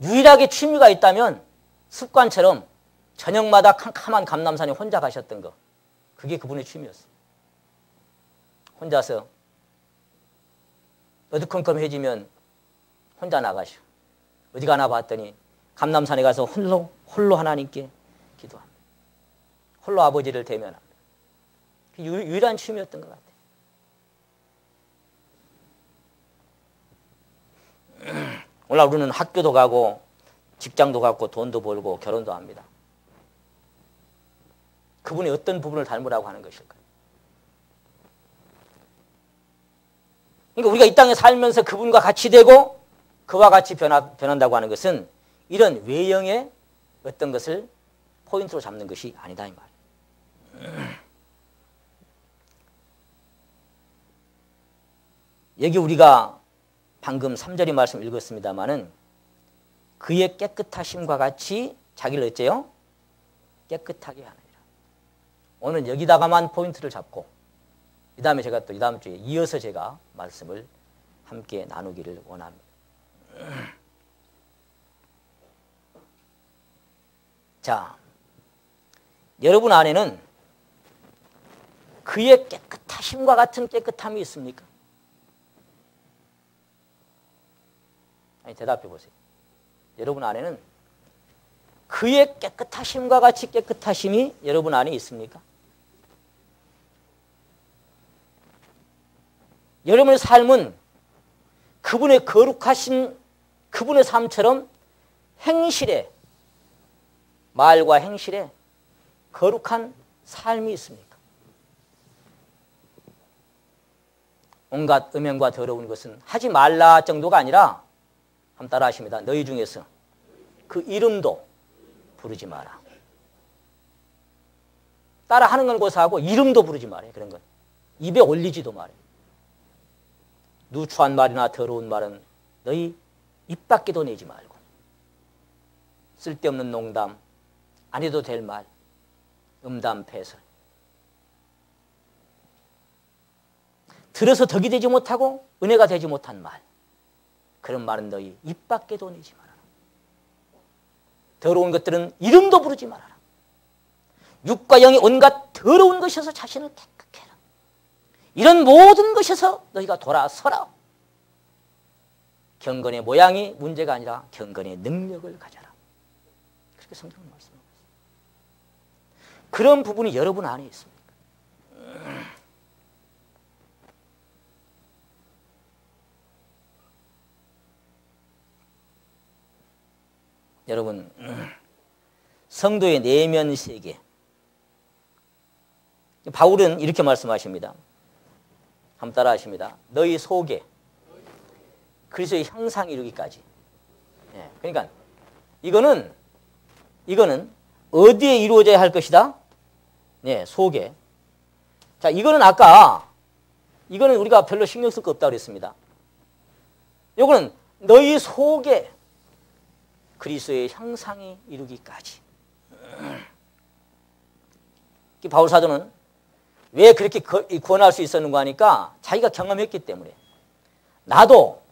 [SPEAKER 1] 유일하게 취미가 있다면 습관처럼 저녁마다 캄캄한 감람산에 혼자 가셨던 거. 그게 그분의 취미였어요. 혼자서 어두컴컴해지면 혼자 나가시오. 어디 가나 봤더니 감람산에 가서 홀로 하나님께 기도합니다. 홀로 아버지를 대면합니다. 유일한 취미였던 것 같아요. 오늘 우리는 학교도 가고 직장도 갖고 돈도 벌고 결혼도 합니다. 그분의 어떤 부분을 닮으라고 하는 것일까요? 그러니까 우리가 이 땅에 살면서 그분과 같이 되고 그와 같이 변한다고 하는 것은 이런 외형의 어떤 것을 포인트로 잡는 것이 아니다 이 말이에요. 여기 우리가 방금 3절의 말씀 읽었습니다마는 그의 깨끗하심과 같이 자기를 어째요? 깨끗하게 하느니라. 오늘 여기다가만 포인트를 잡고 이 다음에 제가 또 이 다음 주에 이어서 제가 말씀을 함께 나누기를 원합니다. 자, 여러분 안에는 그의 깨끗하심과 같은 깨끗함이 있습니까? 아니, 대답해 보세요. 여러분 안에는 그의 깨끗하심과 같이 깨끗하심이 여러분 안에 있습니까? 여러분의 삶은 그분의 거룩하신 그분의 삶처럼 행실에, 말과 행실에 거룩한 삶이 있습니까? 온갖 음행과 더러운 것은 하지 말라 정도가 아니라, 한번 따라 하십니다. 너희 중에서 그 이름도 부르지 마라. 따라 하는 건 고사하고 이름도 부르지 말아요. 그런 건 입에 올리지도 말아요. 누추한 말이나 더러운 말은 너희 입 밖에도 내지 말고, 쓸데없는 농담, 안 해도 될 말, 음담, 패설, 들어서 덕이 되지 못하고 은혜가 되지 못한 말, 그런 말은 너희 입 밖에도 내지 말아라. 더러운 것들은 이름도 부르지 말아라. 육과 영이 온갖 더러운 것에서 자신을 깨끗게 해라. 이런 모든 것에서 너희가 돌아서라. 경건의 모양이 문제가 아니라 경건의 능력을 가져라. 그렇게 성경은 말씀하고 있습니다. 그런 부분이 여러분 안에 있습니까? 여러분, 성도의 내면 세계, 바울은 이렇게 말씀하십니다. 한번 따라 하십니다. 너희 속에 그리스도의 형상 이루기까지. 그러니까 이거는 어디에 이루어져야 할 것이다? 속에. 자, 이거는 아까 이거는 우리가 별로 신경 쓸 거 없다고 그랬습니다. 이거는 너희 속에 그리스도의 형상이 이루기까지. 바울 사도는 왜 그렇게 구원할 수 있었는가 하니까 자기가 경험했기 때문에, 나도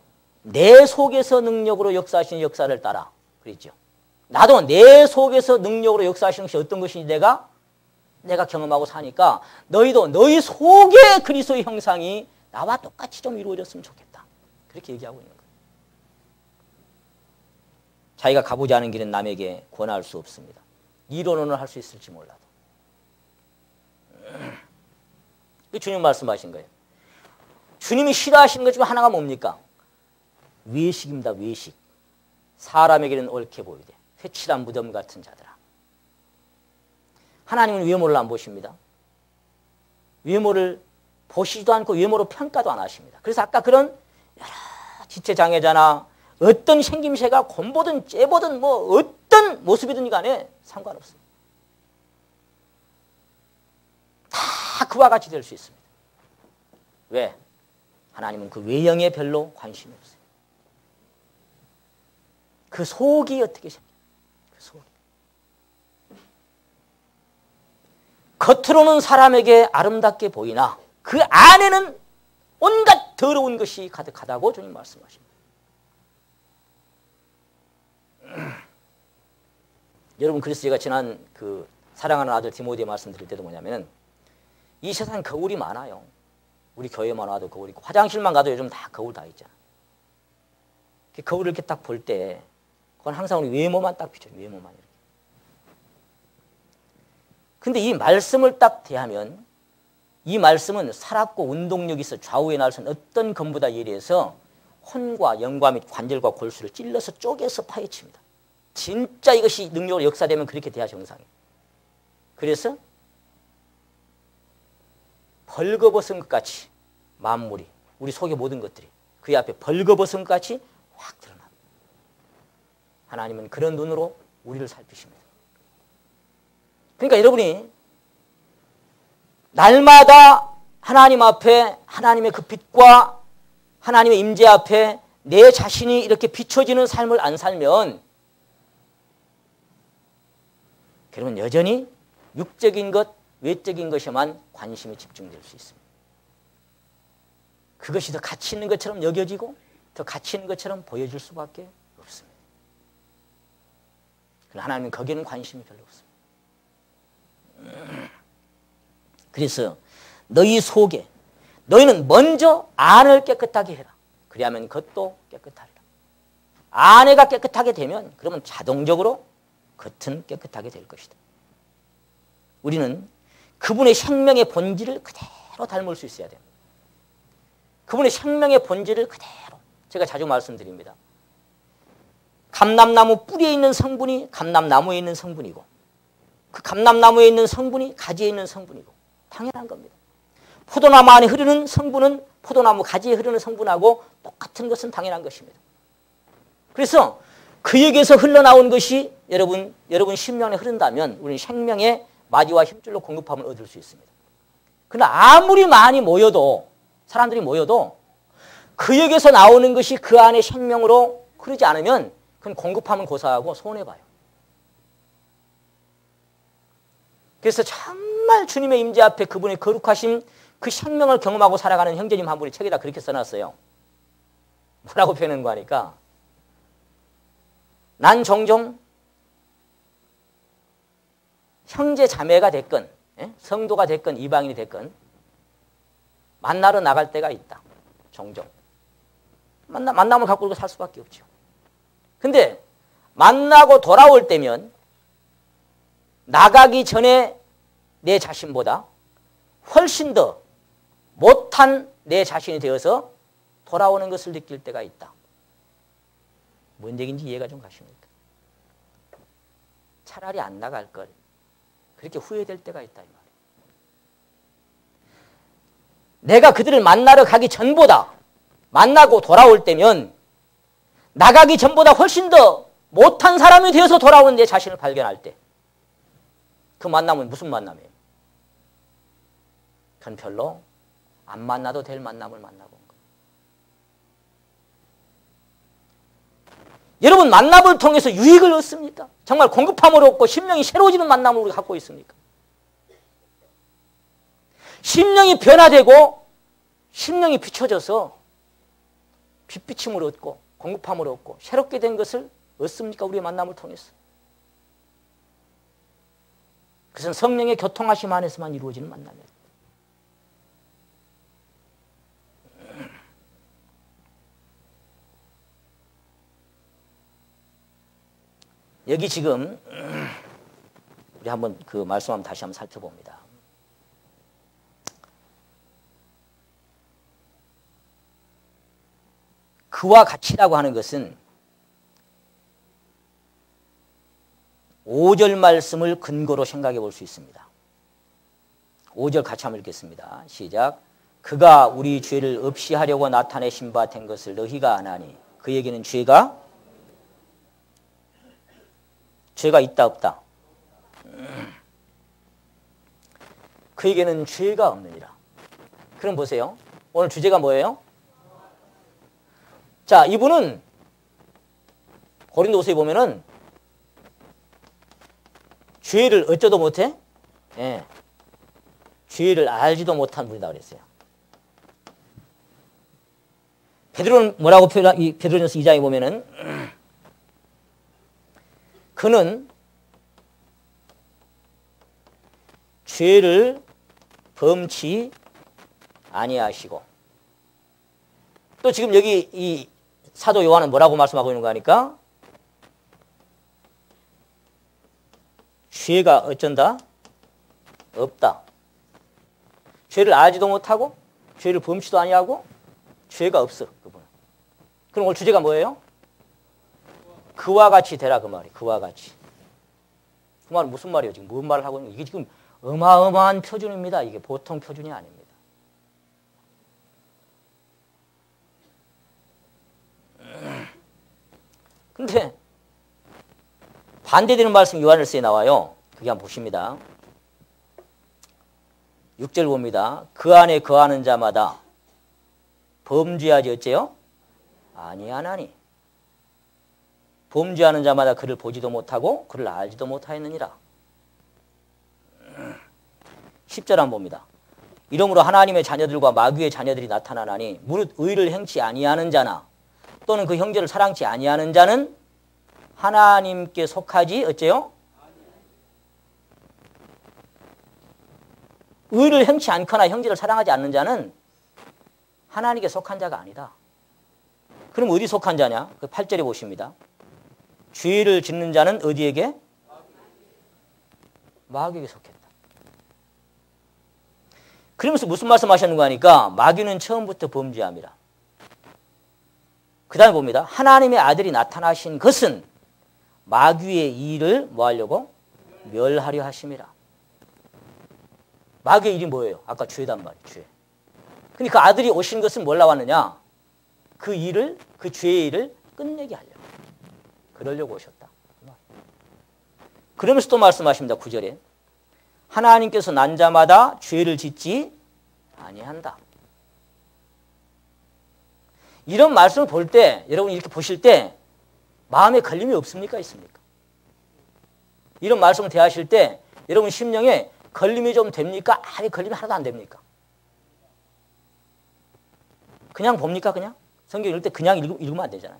[SPEAKER 1] 내 속에서 능력으로 역사하시는 역사를 따라 그랬죠. 나도 내 속에서 능력으로 역사하시는 것이 어떤 것인지 내가 경험하고 사니까 너희도 너희 속에 그리스도의 형상이 나와 똑같이 좀 이루어졌으면 좋겠다. 그렇게 얘기하고 있는 거예요. 자기가 가보지 않은 길은 남에게 권할 수 없습니다. 이론은 할 수 있을지 몰라도. 주님 말씀하신 거예요. 주님이 싫어하시는 것 중에 하나가 뭡니까? 외식입니다. 외식. 사람에게는 옳게 보이되 회칠한 무덤 같은 자들아. 하나님은 외모를 안 보십니다. 외모를 보시지도 않고 외모로 평가도 안 하십니다. 그래서 아까 그런 여러 지체장애자나 어떤 생김새가 곰보든 째보든 뭐 어떤 모습이든 간에 상관없습니다. 다 그와 같이 될 수 있습니다. 왜? 하나님은 그 외형에 별로 관심이 없어요. 그 속이 어떻게 생겨요? 그 속이. 겉으로는 사람에게 아름답게 보이나 그 안에는 온갖 더러운 것이 가득하다고 주님 말씀하십니다. 여러분, 그래서 제가 지난 그 사랑하는 아들 디모데에 말씀드릴 때도 뭐냐면, 이 세상 거울이 많아요. 우리 교회만 와도 거울이 있고, 화장실만 가도 요즘 다 거울 다 있잖아. 거울을 이렇게 딱 볼 때, 그건 항상 우리 외모만 딱 비춰요. 외모만 이렇게. 근데 이 말씀을 딱 대하면, 이 말씀은 살았고 운동력이 있어 좌우에 나선 어떤 검보다 예리해서 혼과 영과 및 관절과 골수를 찔러서 쪼개서 파헤칩니다. 진짜 이것이 능력으로 역사되면 그렇게 돼야 정상이에요. 그래서 벌거벗은 것 같이 만물이, 우리 속의 모든 것들이 그의 앞에 벌거벗은 것 같이 확 드러납니다. 하나님은 그런 눈으로 우리를 살피십니다. 그러니까 여러분이 날마다 하나님 앞에 하나님의 그 빛과 하나님의 임재 앞에 내 자신이 이렇게 비춰지는 삶을 안 살면, 그러면 여전히 육적인 것, 외적인 것에만 관심이 집중될 수 있습니다. 그것이 더 가치 있는 것처럼 여겨지고 더 가치 있는 것처럼 보여질 수밖에 없습니다. 그러나 하나님은 거기에는 관심이 별로 없습니다. 그래서 너희 속에, 너희는 먼저 안을 깨끗하게 해라. 그리하면 겉도 깨끗하리라. 안에가 깨끗하게 되면 그러면 자동적으로 겉은 깨끗하게 될 것이다. 우리는 그분의 생명의 본질을 그대로 닮을 수 있어야 됩니다. 그분의 생명의 본질을 그대로. 제가 자주 말씀드립니다. 감람나무 뿌리에 있는 성분이 감람나무에 있는 성분이고 그 감람나무에 있는 성분이 가지에 있는 성분이고 당연한 겁니다. 포도나무 안에 흐르는 성분은 포도나무 가지에 흐르는 성분하고 똑같은 것은 당연한 것입니다. 그래서 그에게서 흘러나온 것이 여러분 심령에 흐른다면 우리는 생명의 마디와 힘줄로 공급함을 얻을 수 있습니다. 그러나 아무리 많이 모여도 사람들이 모여도 그에게서 나오는 것이 그 안에 생명으로 흐르지 않으면 그건 공급함은 고사하고 손해봐요. 그래서 정말 주님의 임재 앞에 그분의 거룩하심 그 생명을 경험하고 살아가는 형제님 한 분이 책에다 그렇게 써놨어요. 뭐라고 표현한 거 하니까 난 종종 형제 자매가 됐건 성도가 됐건 이방인이 됐건 만나러 나갈 때가 있다. 종종. 만남을 갖고 살 수밖에 없죠. 근데 만나고 돌아올 때면 나가기 전에 내 자신보다 훨씬 더 못한 내 자신이 되어서 돌아오는 것을 느낄 때가 있다. 뭔 얘기인지 이해가 좀 가십니까? 차라리 안 나갈 걸. 그렇게 후회될 때가 있다. 이 말이에요. 내가 그들을 만나러 가기 전보다 만나고 돌아올 때면 나가기 전보다 훨씬 더 못한 사람이 되어서 돌아오는 내 자신을 발견할 때 그 만남은 무슨 만남이에요? 그건 별로 안 만나도 될 만남을 만나본 거예요. 여러분 만남을 통해서 유익을 얻습니까? 정말 공급함을 얻고 심령이 새로워지는 만남을 우리가 갖고 있습니까? 심령이 변화되고 심령이 비춰져서 빛비침을 얻고 공급함을 얻고 새롭게 된 것을 얻습니까? 우리의 만남을 통해서. 그것은 성령의 교통하심 안에서만 이루어지는 만남이에요. 여기 지금 우리 한번 그 말씀 한번 다시 한번 살펴봅니다. 그와 같이라고 하는 것은 5절 말씀을 근거로 생각해 볼 수 있습니다. 5절 같이 한번 읽겠습니다. 시작. 그가 우리 죄를 없이 하려고 나타내신 바 된 것을 너희가 아나니 그에게는 죄가 있다 없다. 그에게는 죄가 없느니라. 그럼 보세요. 오늘 주제가 뭐예요? 자, 이분은 고린도서에 보면은 죄를 어쩌도 못해? 예. 죄를 알지도 못한 분이다 그랬어요. 베드로는 뭐라고 표현한, 베드로전서 2장에 보면은 그는 죄를 범치 아니하시고 또 지금 여기 이 사도 요한은 뭐라고 말씀하고 있는 거 하니까 죄가 어쩐다? 없다. 죄를 알지도 못하고 죄를 범치도 아니하고 죄가 없어. 그분은. 그럼 오늘 주제가 뭐예요? 그와 같이 되라 그 말이. 그와 같이. 그 말은 무슨 말이에요? 지금 무슨 말을 하고 있는 거예요? 이게 지금 어마어마한 표준입니다. 이게 보통 표준이 아닙니다. 근데 반대되는 말씀이 요한일서에 나와요. 그게 한번 보십니다. 6절 봅니다. 그 안에 거하는 자마다 범죄하지 어째요? 아니하나니. 범죄하는 자마다 그를 보지도 못하고 그를 알지도 못하였느니라. 10절 한번 봅니다. 이러므로 하나님의 자녀들과 마귀의 자녀들이 나타나나니 무릇 의를 행치 아니하는 자나 또는 그 형제를 사랑치 아니하는 자는 하나님께 속하지 어째요? 의를 행치 않거나 형제를 사랑하지 않는 자는 하나님께 속한 자가 아니다. 그럼 어디 속한 자냐? 그 8절에 보십니다. 죄를 짓는 자는 어디에게? 마귀에게 속했다. 그러면서 무슨 말씀 하셨는가 하니까 마귀는 처음부터 범죄함이라. 그 다음에 봅니다. 하나님의 아들이 나타나신 것은 마귀의 일을 뭐 하려고? 멸하려 하심이라. 마귀의 일이 뭐예요? 아까 죄단 말이에요. 죄. 근데 그 아들이 오신 것은 뭘 나왔느냐? 그 일을, 그 죄의 일을 끝내게 하려고. 그러려고 오셨다. 그러면서 또 말씀하십니다. 9절에. 하나님께서 난 자마다 죄를 짓지 아니한다. 이런 말씀을 볼 때, 여러분 이렇게 보실 때 마음에 걸림이 없습니까? 있습니까? 이런 말씀을 대하실 때 여러분 심령에 걸림이 좀 됩니까? 아니, 걸림이 하나도 안 됩니까? 그냥 봅니까? 그냥? 성경 읽을 때 그냥 읽으면 안 되잖아요.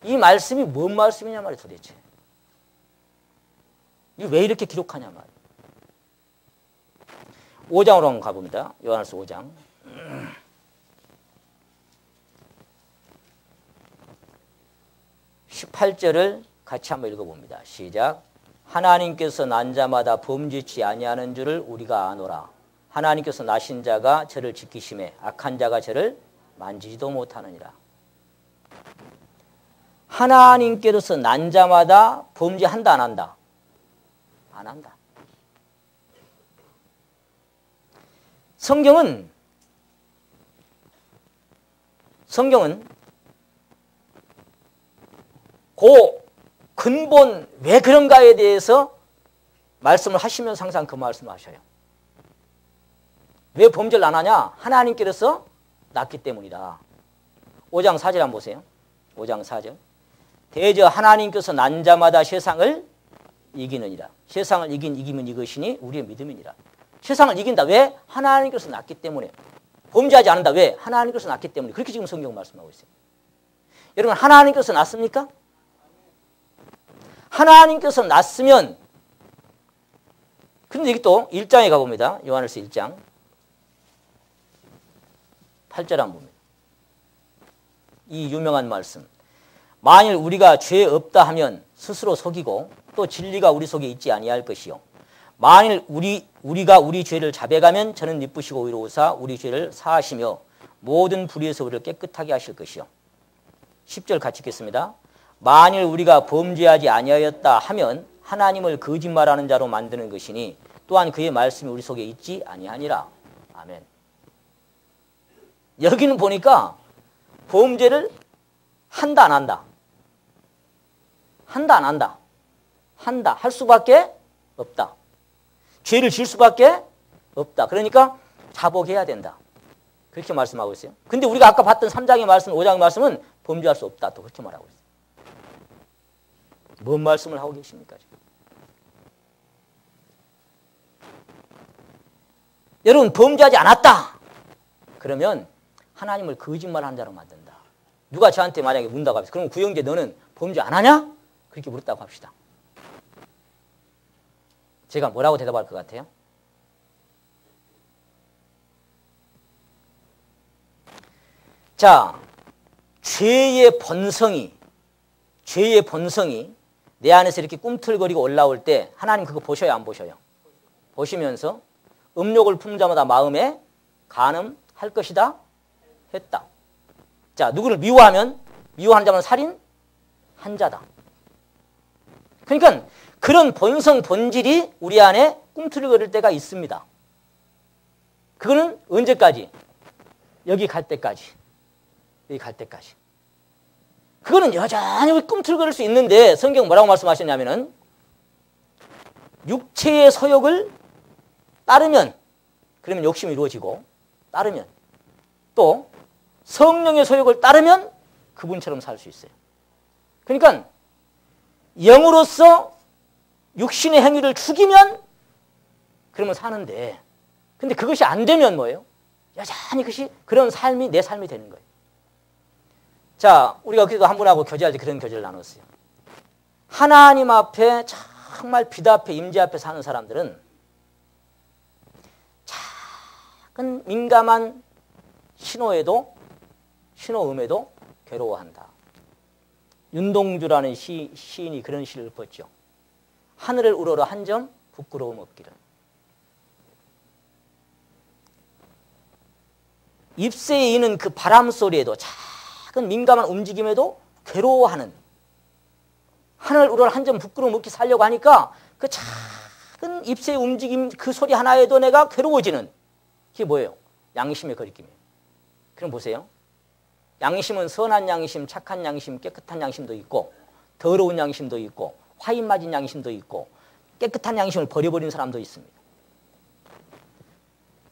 [SPEAKER 1] 이 말씀이 뭔 말씀이냐 말이에요, 도대체. 이게 왜 이렇게 기록하냐 말이에요. 5장으로 한번 가봅니다. 요한일서 5장. 18절을 같이 한번 읽어봅니다. 시작. 하나님께서 난 자마다 범죄치 아니하는 줄을 우리가 아노라. 하나님께서 나신 자가 저를 지키심에 악한 자가 저를 만지지도 못하느니라. 하나님께서 난 자마다 범죄한다 안 한다? 안 한다. 성경은 그 근본 왜 그런가에 대해서 말씀을 하시면서 항상 그 말씀을 하셔요. 왜 범죄를 안 하냐? 하나님께서 낳기 때문이다. 5장 4절 한번 보세요. 5장 4절. 대저 하나님께서 난 자마다 세상을 이기느니라. 세상을 이기면 이것이니 우리의 믿음이니라. 세상을 이긴다. 왜? 하나님께서 낳기 때문에. 범죄하지 않는다. 왜? 하나님께서 낳기 때문에. 그렇게 지금 성경 말씀하고 있어요. 여러분 하나님께서 낳습니까? 하나님께서 낳았으면, 근데 여기 또 1장에 가봅니다. 요한일서 1장 8절 한번 봅니다. 이 유명한 말씀. 만일 우리가 죄 없다 하면 스스로 속이고 또 진리가 우리 속에 있지 아니할 것이요. 만일 우리가 우리 죄를 자백하면 저는 미쁘시고 의로우사 우리 죄를 사하시며 모든 불의에서 우리를 깨끗하게 하실 것이요. 10절 같이 읽겠습니다. 만일 우리가 범죄하지 아니하였다 하면 하나님을 거짓말하는 자로 만드는 것이니 또한 그의 말씀이 우리 속에 있지 아니하니라. 아멘. 여기는 보니까 범죄를 한다 안 한다? 한다 안 한다? 한다. 할 수밖에 없다. 죄를 지을 수밖에 없다. 그러니까 자복해야 된다. 그렇게 말씀하고 있어요. 근데 우리가 아까 봤던 3장의 말씀, 5장의 말씀은 범죄할 수 없다. 또 그렇게 말하고 있어요. 뭔 말씀을 하고 계십니까? 지금? 여러분 범죄하지 않았다. 그러면 하나님을 거짓말하는 자로 만든다. 누가 저한테 만약에 묻는다고 합시다. 그럼 구영재 너는 범죄 안 하냐? 그렇게 물었다고 합시다. 제가 뭐라고 대답할 것 같아요? 자, 죄의 본성이 내 안에서 이렇게 꿈틀거리고 올라올 때 하나님 그거 보셔요, 안 보셔요? 보시면서 음욕을 품는 자마다 마음에 간음할 것이다 했다. 자, 누구를 미워하면 미워하는 자는 살인 한 자다. 그러니까 그런 본성 본질이 우리 안에 꿈틀거릴 때가 있습니다. 그거는 언제까지? 여기 갈 때까지. 여기 갈 때까지. 그거는 여전히 꿈틀거릴 수 있는데 성경 뭐라고 말씀하셨냐면은 육체의 소욕을 따르면 그러면 욕심이 이루어지고 따르면 또 성령의 소욕을 따르면 그분처럼 살 수 있어요. 그러니까 영으로서 육신의 행위를 죽이면 그러면 사는데 근데 그것이 안 되면 뭐예요? 여전히 그것이 그런 삶이 내 삶이 되는 거예요. 자, 우리가 그래도 한 분하고 교제할 때 그런 교제를 나눴어요. 하나님 앞에 정말 빛 앞에 임재 앞에 사는 사람들은 작은 민감한 신호에도 신호음에도 괴로워한다. 윤동주라는 시인이 그런 시를 읊었죠. 하늘을 우러러 한 점 부끄러움 없기를. 잎새에 이는 그 바람 소리에도 작은 민감한 움직임에도 괴로워하는, 하늘을 우러러 한 점 부끄러움 없게 살려고 하니까 그 작은 잎새의 움직임 그 소리 하나에도 내가 괴로워지는, 그게 뭐예요? 양심의 거리낌이에요. 그럼 보세요. 양심은 선한 양심, 착한 양심, 깨끗한 양심도 있고 더러운 양심도 있고 화인 맞은 양심도 있고 깨끗한 양심을 버려버린 사람도 있습니다.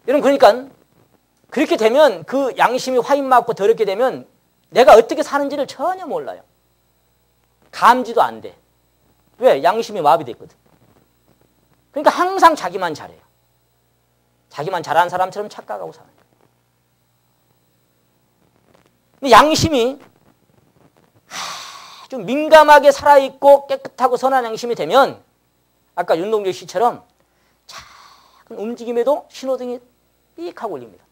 [SPEAKER 1] 여러분, 그러니까 그렇게 되면 그 양심이 화인 맞고 더럽게 되면 내가 어떻게 사는지를 전혀 몰라요. 감지도 안 돼. 왜? 양심이 마비됐거든. 그러니까 항상 자기만 잘해요. 자기만 잘하는 사람처럼 착각하고 사는 거예요. 근데 양심이 아주 민감하게 살아있고 깨끗하고 선한 양심이 되면 아까 윤동주 씨처럼 작은 움직임에도 신호등이 삑 하고 울립니다.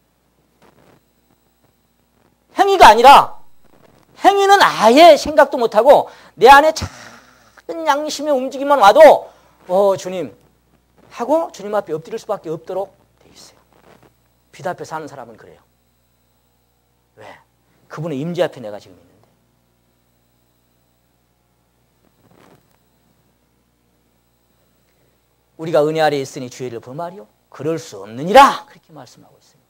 [SPEAKER 1] 행위가 아니라, 행위는 아예 생각도 못하고 내 안에 작은 양심의 움직임만 와도 주님 하고 주님 앞에 엎드릴 수밖에 없도록 돼 있어요. 빛 앞에 사는 사람은 그래요. 왜? 그분의 임재 앞에 내가 지금 있는데. 우리가 은혜 아래에 있으니 죄를 범하리요? 그럴 수 없느니라. 그렇게 말씀하고 있습니다.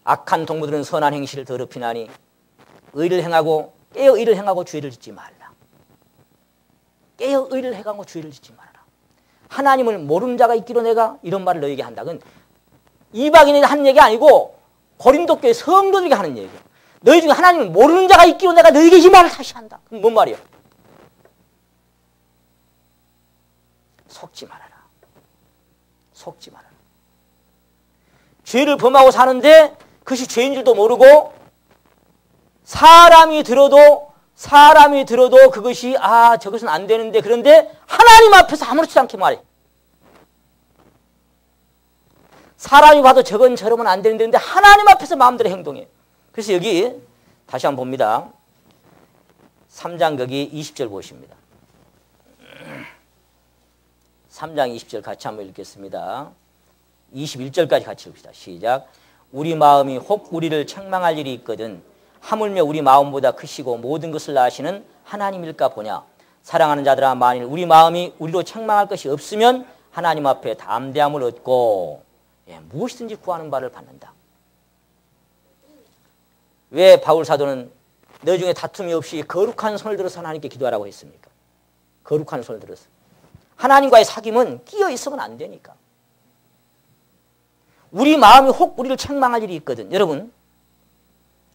[SPEAKER 1] 악한 동무들은 선한 행실을 더럽히나니 의를 행하고 깨어 의를 행하고 죄를 짓지 말라. 깨어 의를 행하고 죄를 짓지 말아라. 하나님을 모르는 자가 있기로 내가 이런 말을 너에게 한다. 그건 이방인이 하는 얘기 아니고 고린도 교회 성도들에게 하는 얘기예요. 너희 중에 하나님을 모르는 자가 있기로 내가 너에게 이 말을 다시 한다. 그럼 뭔 말이에요? 속지 말아라. 속지 말아라. 죄를 범하고 사는데 그것이 죄인 줄도 모르고 사람이 들어도 그것이 저것은 안 되는데, 그런데 하나님 앞에서 아무렇지도 않게 말해. 사람이 봐도 저건 저러면 안 되는데 그런데 하나님 앞에서 마음대로 행동해. 그래서 여기 다시 한번 봅니다. 3장 거기 20절 보십니다. 3장 20절 같이 한번 읽겠습니다. 21절까지 같이 읽읍시다. 시작. 우리 마음이 혹 우리를 책망할 일이 있거든 하물며 우리 마음보다 크시고 모든 것을 아시는 하나님일까 보냐. 사랑하는 자들아, 만일 우리 마음이 우리로 책망할 것이 없으면 하나님 앞에 담대함을 얻고 무엇이든지 구하는 바를 받는다. 왜 바울 사도는 너 중에 다툼이 없이 거룩한 손을 들어서 하나님께 기도하라고 했습니까? 거룩한 손을 들어서. 하나님과의 사귐은 끼어 있으면 안 되니까. 우리 마음이 혹 우리를 책망할 일이 있거든. 여러분,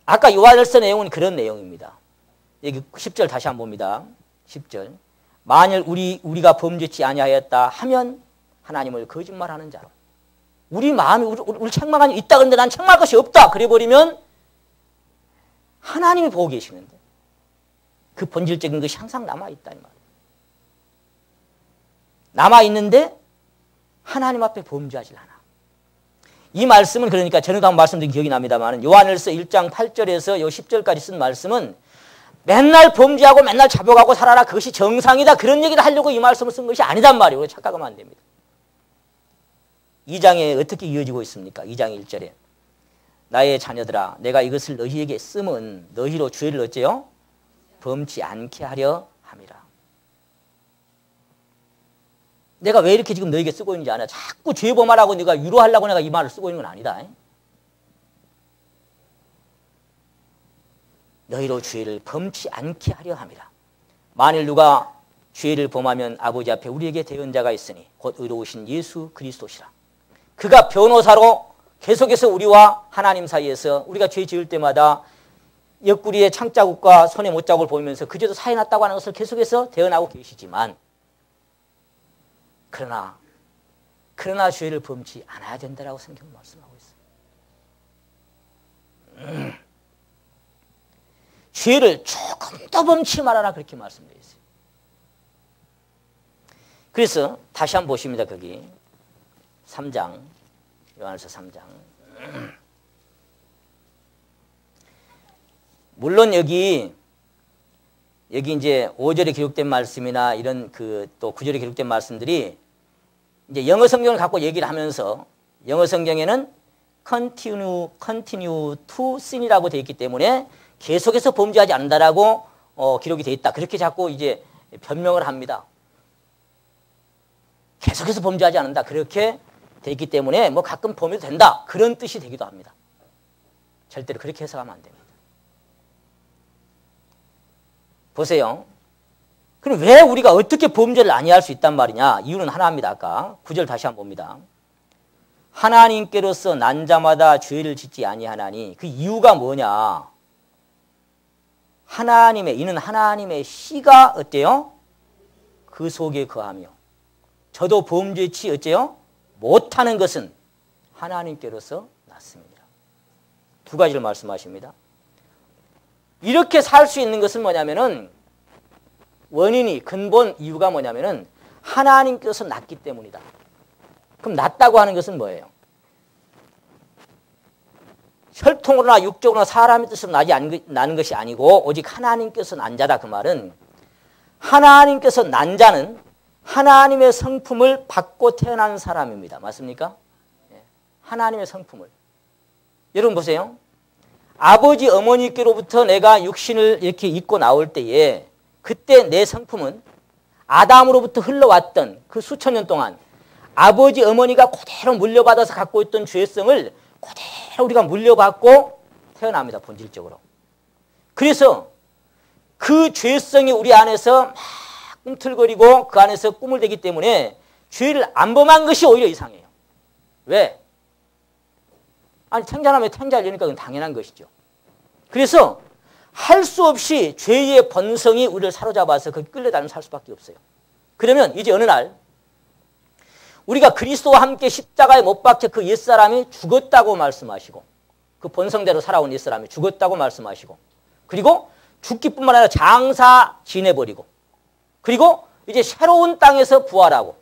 [SPEAKER 1] 아까 요한일서 내용은 그런 내용입니다. 여기 10절 다시 한번 봅니다. 10절. 만일 우리가 범죄치 아니하였다 하면 하나님을 거짓말하는 자로. 우리 마음이 우리 책망한 일이 있다 그런데 난 책망할 것이 없다 그래버리면 하나님이 보고 계시는데 그 본질적인 것이 항상 남아있다 이 말이에요. 남아있는데 하나님 앞에 범죄하지 않아. 이 말씀은 그러니까 전에도 한번 말씀드린 기억이 납니다만 요한일서 1장 8절에서 요 10절까지 쓴 말씀은 맨날 범죄하고 맨날 자복하고 살아라 그것이 정상이다 그런 얘기를 하려고 이 말씀을 쓴 것이 아니단 말이에요. 착각하면 안 됩니다. 2장에 어떻게 이어지고 있습니까? 2장 1절에 나의 자녀들아 내가 이것을 너희에게 쓰면 너희로 죄를 어째요? 범치 않게 하려 함이라. 내가 왜 이렇게 지금 너에게 쓰고 있는지 아냐. 자꾸 죄 범하라고 내가 유로하려고 내가 이 말을 쓰고 있는 건 아니다. 너희로 죄를 범치 않게 하려 함이라. 만일 누가 죄를 범하면 아버지 앞에 우리에게 대언자가 있으니 곧 의로우신 예수 그리스도시라. 그가 변호사로 계속해서 우리와 하나님 사이에서 우리가 죄 지을 때마다 옆구리에 창자국과 손에 못자국을 보이면서 그제도 사해 났다고 하는 것을 계속해서 대언하고 계시지만 그러나 죄를 범치 않아야 된다라고 성경은 말씀하고 있어요. 죄를 조금 더 범치 말아라 그렇게 말씀되어 있어요. 그래서 다시 한번 보십니다. 거기 3장 요한일서 3장 물론 여기 이제 5절에 기록된 말씀이나 이런 또 9절에 기록된 말씀들이 이제 영어 성경을 갖고 얘기를 하면서 영어 성경에는 continue to sin이라고 되어 있기 때문에 계속해서 범죄하지 않는다라고 기록이 되어 있다. 그렇게 자꾸 이제 변명을 합니다. 계속해서 범죄하지 않는다. 그렇게 되어 있기 때문에 뭐 가끔 범해도 된다. 그런 뜻이 되기도 합니다. 절대로 그렇게 해석하면 안 됩니다. 보세요. 그럼 왜 우리가 어떻게 범죄를 아니할 수 있단 말이냐? 이유는 하나입니다. 아까 9절 다시 한번 봅니다. 하나님께로서 난 자마다 죄를 짓지 아니하나니 그 이유가 뭐냐? 이는 하나님의 씨가 어때요? 그 속에 거하며 저도 범죄치 어째요? 못하는 것은 하나님께로서 났습니다. 두 가지를 말씀하십니다. 이렇게 살 수 있는 것은 뭐냐면은 원인이 근본 이유가 뭐냐면은 하나님께서 났기 때문이다. 그럼 났다고 하는 것은 뭐예요? 혈통으로나 육적으로나 사람의 뜻으로 나는 것이 아니고 오직 하나님께서 난 자다. 그 말은 하나님께서 난 자는 하나님의 성품을 받고 태어난 사람입니다. 맞습니까? 하나님의 성품을. 여러분 보세요. 아버지 어머니께로부터 내가 육신을 이렇게 입고 나올 때에 그때 내 성품은 아담으로부터 흘러왔던 그 수천 년 동안 아버지 어머니가 그대로 물려받아서 갖고 있던 죄성을 그대로 우리가 물려받고 태어납니다. 본질적으로. 그래서 그 죄성이 우리 안에서 막 꿈틀거리고 그 안에서 꿈을 대기 때문에 죄를 안 범한 것이 오히려 이상해요. 왜? 아니 탱자라면 탱자려니까 그건 당연한 것이죠. 그래서 할 수 없이 죄의 본성이 우리를 사로잡아서 거기 끌려다니면 살 수밖에 없어요. 그러면 이제 어느 날 우리가 그리스도와 함께 십자가에 못 박혀 그 옛사람이 죽었다고 말씀하시고 그 본성대로 살아온 옛사람이 죽었다고 말씀하시고 그리고 죽기뿐만 아니라 장사 지내버리고 그리고 이제 새로운 땅에서 부활하고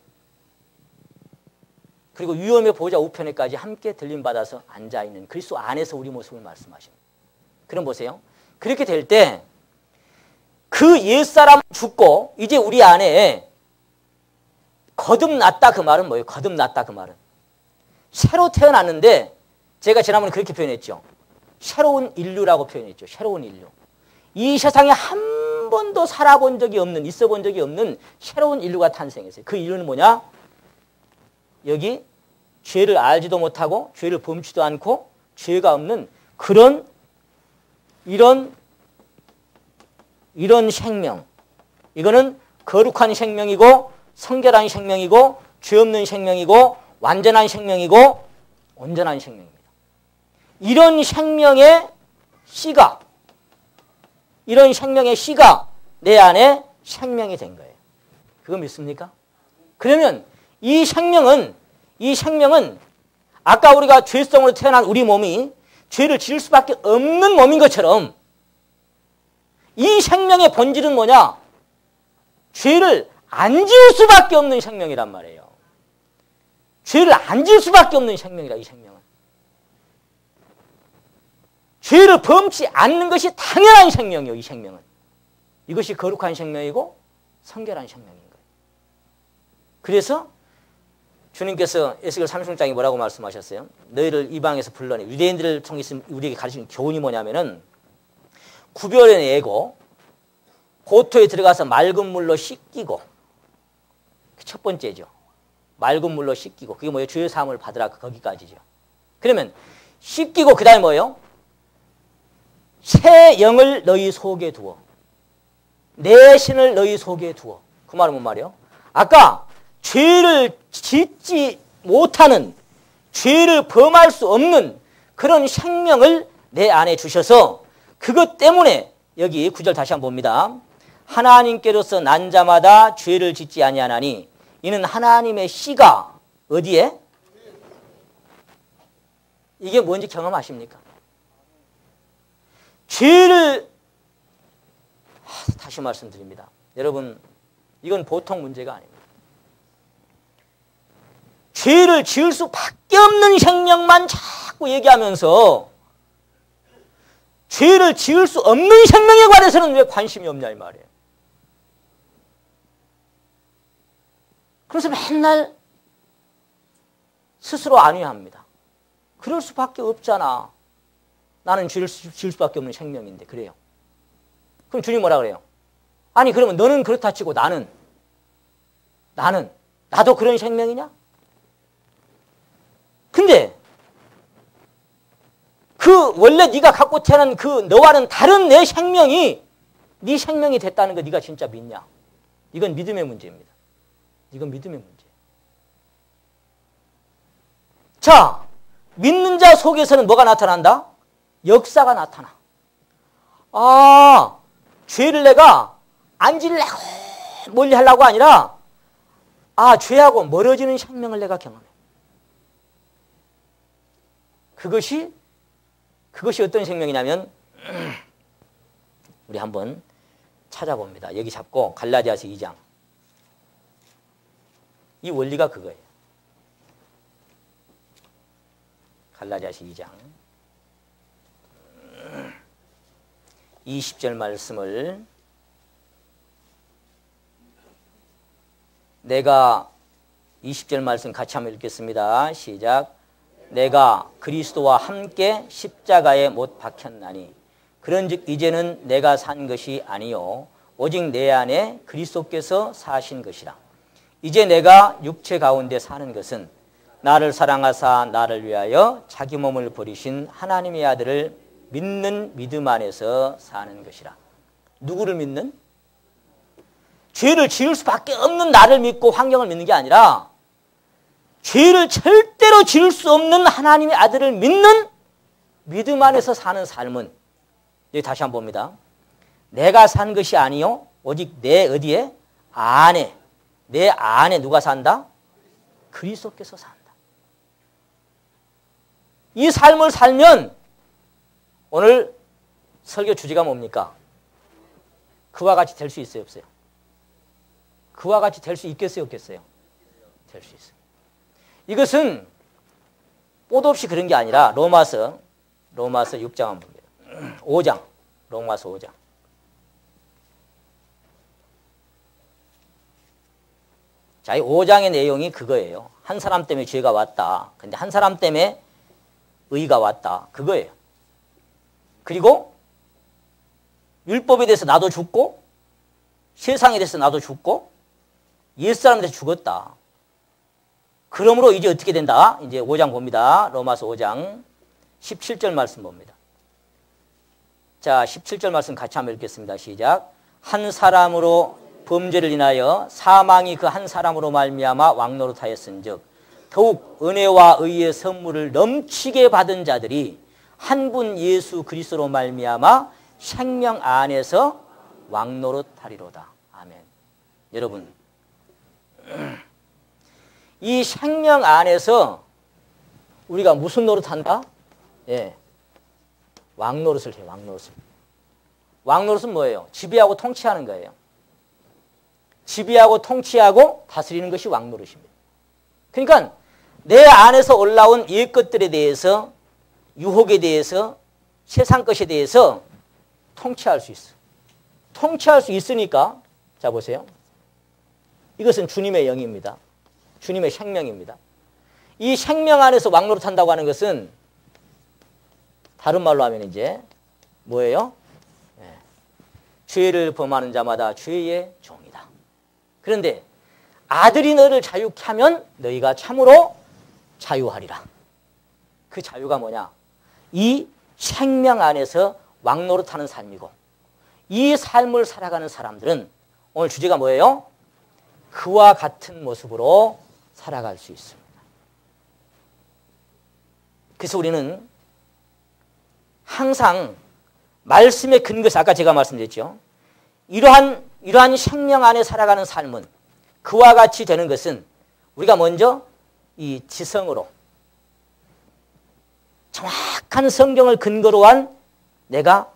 [SPEAKER 1] 그리고 위엄의 보호자 우편에까지 함께 들림받아서 앉아있는 그리스도 안에서 우리 모습을 말씀하십니다. 그럼 보세요. 그렇게 될 때 그 옛사람 죽고 이제 우리 안에 거듭났다 그 말은 뭐예요? 거듭났다 그 말은 새로 태어났는데 제가 지난번에 그렇게 표현했죠. 새로운 인류라고 표현했죠. 새로운 인류. 이 세상에 한 번도 살아본 적이 없는 있어 본 적이 없는 새로운 인류가 탄생했어요. 그 인류는 뭐냐? 여기 죄를 알지도 못하고 죄를 범치도 않고 죄가 없는 그런 이런 생명. 이거는 거룩한 생명이고 성결한 생명이고 죄 없는 생명이고 완전한 생명이고 온전한 생명입니다. 이런 생명의 씨가 내 안에 생명이 된 거예요. 그거 믿습니까? 그러면 이 생명은 아까 우리가 죄성으로 태어난 우리 몸이 죄를 지을 수밖에 없는 몸인 것처럼 이 생명의 본질은 뭐냐? 죄를 안 지을 수밖에 없는 생명이란 말이에요. 죄를 안 지을 수밖에 없는 생명이라 이 생명은. 죄를 범치 않는 것이 당연한 생명이에요. 이 생명은. 이것이 거룩한 생명이고 성결한 생명인 거예요. 그래서 주님께서 에스겔 30장에 뭐라고 말씀하셨어요? 너희를 이방에서 불러내 유대인들을 통해서 우리에게 가르치는 교훈이 뭐냐면은 구별해내고 고토에 들어가서 맑은 물로 씻기고 첫 번째죠. 맑은 물로 씻기고 그게 뭐예요? 죄의 사함을 받으라 거기까지죠. 그러면 씻기고 그 다음에 뭐예요? 새 영을 너희 속에 두어 내 신을 너희 속에 두어 그 말은 뭔 말이에요? 아까 죄를 짓지 못하는 죄를 범할 수 없는 그런 생명을 내 안에 주셔서 그것 때문에 여기 9절 다시 한번 봅니다. 하나님께로서 난 자마다 죄를 짓지 아니하나니 이는 하나님의 씨가 어디에? 이게 뭔지 경험하십니까? 죄를 다시 말씀드립니다. 여러분 이건 보통 문제가 아닙니다. 죄를 지을 수밖에 없는 생명만 자꾸 얘기하면서 죄를 지을 수 없는 생명에 관해서는 왜 관심이 없냐 이 말이에요. 그래서 맨날 스스로 안위합니다. 그럴 수밖에 없잖아. 나는 죄를 지을 수밖에 없는 생명인데 그래요. 그럼 주님 뭐라 그래요? 아니 그러면 너는 그렇다 치고 나도 그런 생명이냐? 근데 그 원래 네가 갖고 태어난 그 너와는 다른 내 생명이 네 생명이 됐다는 거 네가 진짜 믿냐? 이건 믿음의 문제입니다. 이건 믿음의 문제. 자, 믿는 자 속에서는 뭐가 나타난다? 역사가 나타나. 아, 죄를 내가 안 지려고 멀리 하려고 아니라 죄하고 멀어지는 생명을 내가 경험해. 그것이 어떤 생명이냐면 우리 한번 찾아봅니다. 여기 잡고 갈라디아서 2장. 이 원리가 그거예요. 갈라디아서 2장 20절 말씀을 내가 20절 말씀 같이 한번 읽겠습니다. 시작. 내가 그리스도와 함께 십자가에 못 박혔나니 그런즉 이제는 내가 산 것이 아니요 오직 내 안에 그리스도께서 사신 것이라. 이제 내가 육체 가운데 사는 것은 나를 사랑하사 나를 위하여 자기 몸을 버리신 하나님의 아들을 믿는 믿음 안에서 사는 것이라. 누구를 믿는? 죄를 지을 수밖에 없는 나를 믿고 환경을 믿는 게 아니라 죄를 절대로 지을 수 없는 하나님의 아들을 믿는 믿음 안에서 사는 삶은 여기 다시 한번 봅니다. 내가 산 것이 아니요 오직 내 어디에? 안에. 내 안에 누가 산다? 그리스도께서 산다. 이 삶을 살면 오늘 설교 주제가 뭡니까? 그와 같이 될 수 있어요, 없어요? 그와 같이 될 수 있겠어요, 없겠어요? 될 수 있어요. 이것은 뽀도 없이 그런 게 아니라 로마서 6장 한번 봅니다. 5장, 로마서 5장. 자, 이 5장의 내용이 그거예요. 한 사람 때문에 죄가 왔다. 근데 한 사람 때문에 의가 왔다. 그거예요. 그리고 율법에 대해서 나도 죽고 세상에 대해서 나도 죽고 옛사람에 대해서 죽었다. 그러므로 이제 어떻게 된다? 이제 5장 봅니다. 로마서 5장 17절 말씀 봅니다. 자, 17절 말씀 같이 한번 읽겠습니다. 시작. 한 사람으로 범죄를 인하여 사망이 그 한 사람으로 말미암아 왕노릇하였은즉 더욱 은혜와 의의 선물을 넘치게 받은 자들이 한 분 예수 그리스도로 말미암아 생명 안에서 왕노릇하리로다. 아멘. 여러분, 이 생명 안에서 우리가 무슨 노릇한다? 예, 왕노릇을 해요. 왕노릇을. 왕노릇은 뭐예요? 지배하고 통치하는 거예요. 지배하고 통치하고 다스리는 것이 왕노릇입니다. 그러니까 내 안에서 올라온 옛 것들에 대해서, 유혹에 대해서, 세상 것에 대해서 통치할 수 있어. 통치할 수 있으니까, 자 보세요. 이것은 주님의 영입니다. 주님의 생명입니다. 이 생명 안에서 왕노릇한다고 하는 것은 다른 말로 하면 이제 뭐예요? 네. 죄를 범하는 자마다 죄의 종이다. 그런데 아들이 너를 자유케 하면 너희가 참으로 자유하리라. 그 자유가 뭐냐? 이 생명 안에서 왕노릇하는 삶이고, 이 삶을 살아가는 사람들은 오늘 주제가 뭐예요? 그와 같은 모습으로 살아갈 수 있습니다. 그래서 우리는 항상 말씀의 근거에서, 아까 제가 말씀드렸죠. 이러한 생명 안에 살아가는 삶은, 그와 같이 되는 것은 우리가 먼저 이 지성으로 정확한 성경을 근거로 한 내가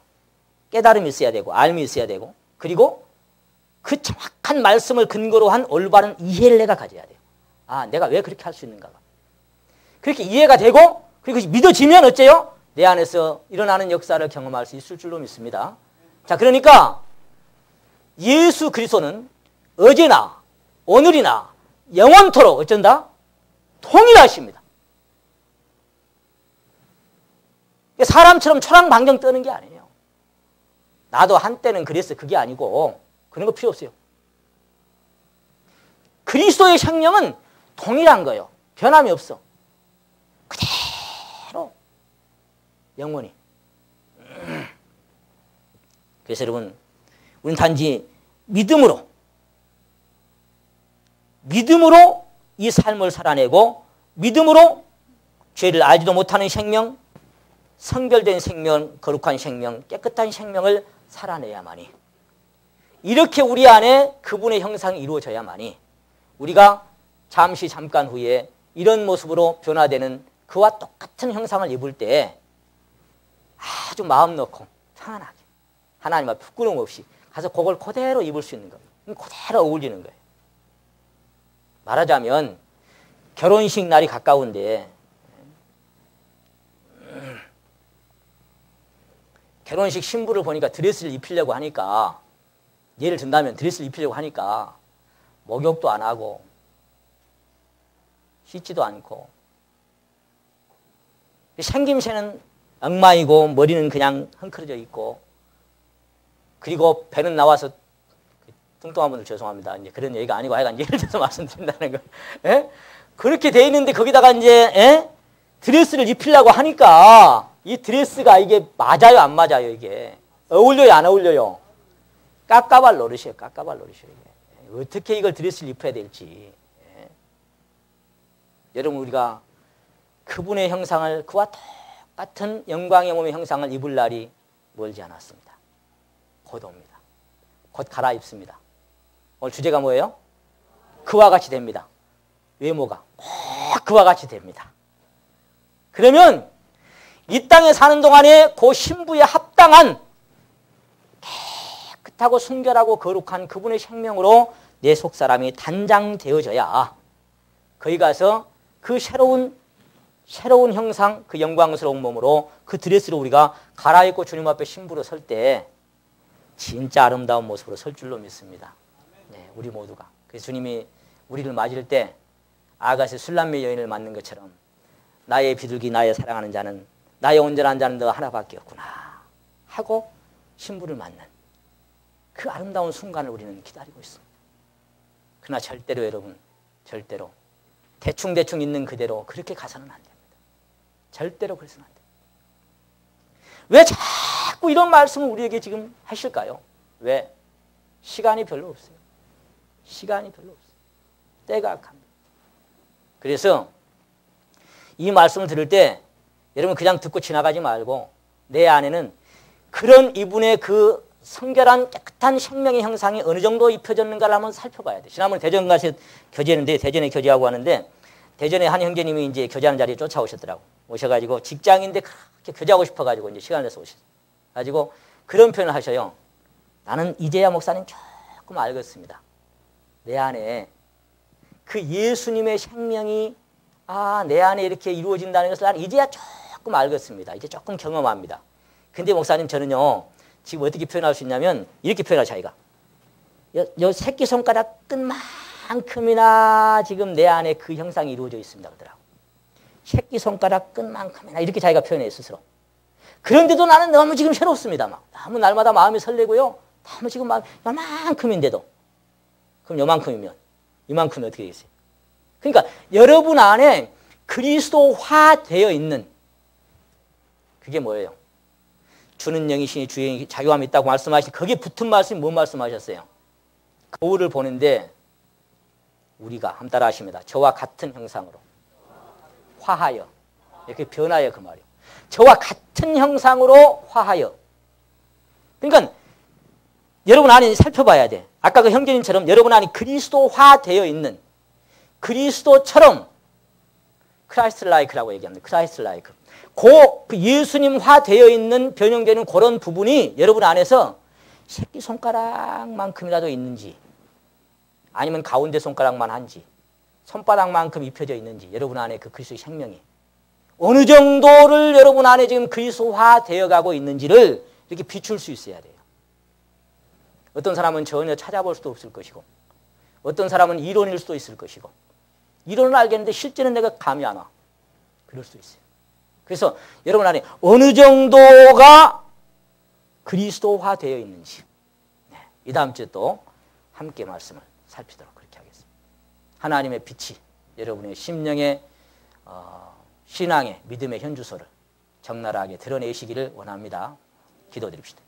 [SPEAKER 1] 깨달음이 있어야 되고 알미 있어야 되고, 그리고 그 정확한 말씀을 근거로 한 올바른 이해를 내가 가져야 돼요. 아, 내가 왜 그렇게 할 수 있는가. 그렇게 이해가 되고, 그리고 믿어지면 어째요? 내 안에서 일어나는 역사를 경험할 수 있을 줄로 믿습니다. 자, 그러니까 예수 그리스도는 어제나 오늘이나 영원토록 어쩐다? 통일하십니다. 사람처럼 초랑방정 떠는 게 아니에요. 나도 한때는 그랬어. 그게 아니고 그런 거 필요 없어요. 그리스도의 생명은 동일한 거예요. 변함이 없어. 그대로 영원히. 그래서 여러분, 우리는 단지 믿음으로 이 삶을 살아내고 믿음으로 죄를 알지도 못하는 생명, 성결된 생명, 거룩한 생명, 깨끗한 생명을 살아내야만이, 이렇게 우리 안에 그분의 형상이 이루어져야만이 우리가 잠깐 후에 이런 모습으로 변화되는 그와 똑같은 형상을 입을 때 아주 마음 놓고 편안하게 하나님 앞에 부끄러움 없이 가서 그걸 그대로 입을 수 있는 거예요. 그대로 어울리는 거예요. 말하자면 결혼식 날이 가까운데 결혼식 신부를 보니까 드레스를 입히려고 하니까, 예를 든다면 드레스를 입히려고 하니까 목욕도 안 하고 씻지도 않고 생김새는 엉망이고 머리는 그냥 헝클어져 있고, 그리고 배는 나와서, 뚱뚱한 분들 죄송합니다. 이제 그런 얘기가 아니고 하여간 예를 들어서 말씀드린다는 거. 예? 그렇게 돼 있는데 거기다가 이제 드레스를 입히려고 하니까 이 드레스가 이게 맞아요, 안 맞아요, 이게? 어울려요, 안 어울려요? 깝깝할 노릇이에요, 깝깝할 노릇이에요, 이게. 어떻게 이걸 드레스를 입혀야 될지. 예. 여러분, 우리가 그분의 형상을, 그와 똑같은 영광의 몸의 형상을 입을 날이 멀지 않았습니다. 곧 옵니다. 곧 갈아입습니다. 오늘 주제가 뭐예요? 그와 같이 됩니다. 외모가 꼭 그와 같이 됩니다. 그러면 이 땅에 사는 동안에 그 신부에 합당한 깨끗하고 순결하고 거룩한 그분의 생명으로 내 속사람이 단장되어져야 거기 가서 그 새로운 형상, 그 영광스러운 몸으로 그 드레스로 우리가 갈아입고 주님 앞에 신부로 설 때 진짜 아름다운 모습으로 설 줄로 믿습니다. 네, 우리 모두가. 그래서 주님이 우리를 맞을 때 아가스 술람미 여인을 맞는 것처럼 나의 비둘기, 나의 사랑하는 자는, 나의 온전한 자는 너 하나밖에 없구나 하고 신부를 맞는 그 아름다운 순간을 우리는 기다리고 있습니다. 그러나 절대로 여러분, 절대로 대충 있는 그대로 그렇게 가서는 안 됩니다. 절대로 그래서는 안 됩니다. 왜 자꾸 이런 말씀을 우리에게 지금 하실까요? 왜? 시간이 별로 없어요. 시간이 별로 없어요. 때가 악합니다. 그래서 이 말씀을 들을 때 여러분 그냥 듣고 지나가지 말고 내 안에는 그런 이분의 그 성결한 깨끗한 생명의 형상이 어느 정도 입혀졌는가를 한번 살펴봐야 돼. 지난번에 대전 가서 교제했는데, 대전에 교제하고 하는데, 대전에 한 형제님이 이제 교제하는 자리에 쫓아오셨더라고. 오셔가지고 직장인데 그렇게 교제하고 싶어가지고 이제 시간을 내서 오셨어요. 가지고 그런 표현을 하셔요. 나는 이제야 목사님 조금 알겠습니다. 내 안에 그 예수님의 생명이 내 안에 이렇게 이루어진다는 것을 나는 이제야 조금 알겠습니다. 이제 조금 경험합니다. 근데 목사님 저는요, 지금 어떻게 표현할 수 있냐면 이렇게 표현할 자기가 요 새끼손가락 끝만큼이나 지금 내 안에 그 형상이 이루어져 있습니다 그러더라고. 새끼손가락 끝만큼이나 이렇게 자기가 표현해 스스로. 그런데도 나는 너무 지금 새롭습니다. 막 너무 날마다 마음이 설레고요. 너무 지금 막 요만큼인데도. 그럼 요만큼이면 이만큼이 어떻게 되겠어요? 그러니까 여러분 안에 그리스도화 되어 있는 그게 뭐예요? 주는 영이시니 주의 영이 자유함이 있다고 말씀하신 거기에 붙은 말씀이 뭔 말씀하셨어요? 거울을 보는데 우리가 한번 따라 하십니다. 저와 같은 형상으로 화하여, 이렇게 변하여 그 말이에요. 저와 같은 형상으로 화하여. 그러니까 여러분 안에 살펴봐야 돼. 아까 그 형제님처럼 여러분 안에 그리스도화 되어 있는, 그리스도처럼 크라이스트 라이크라고 얘기합니다. 크라이스트 라이크. 그 예수님화 되어 있는 변형되는 그런 부분이 여러분 안에서 새끼손가락만큼이라도 있는지, 아니면 가운데 손가락만 한지, 손바닥만큼 입혀져 있는지, 여러분 안에 그 그리스도의 생명이 어느 정도를 여러분 안에 지금 그리스도화 되어가고 있는지를 이렇게 비출 수 있어야 돼요. 어떤 사람은 전혀 찾아볼 수도 없을 것이고, 어떤 사람은 이론일 수도 있을 것이고, 이론은 알겠는데 실제는 내가 감이 안 와. 그럴 수 있어요. 그래서 여러분 안에 어느 정도가 그리스도화 되어 있는지, 이 다음 주에 또 함께 말씀을 살피도록 그렇게 하겠습니다. 하나님의 빛이 여러분의 심령의 신앙의 믿음의 현주소를 적나라하게 드러내시기를 원합니다. 기도드립시다.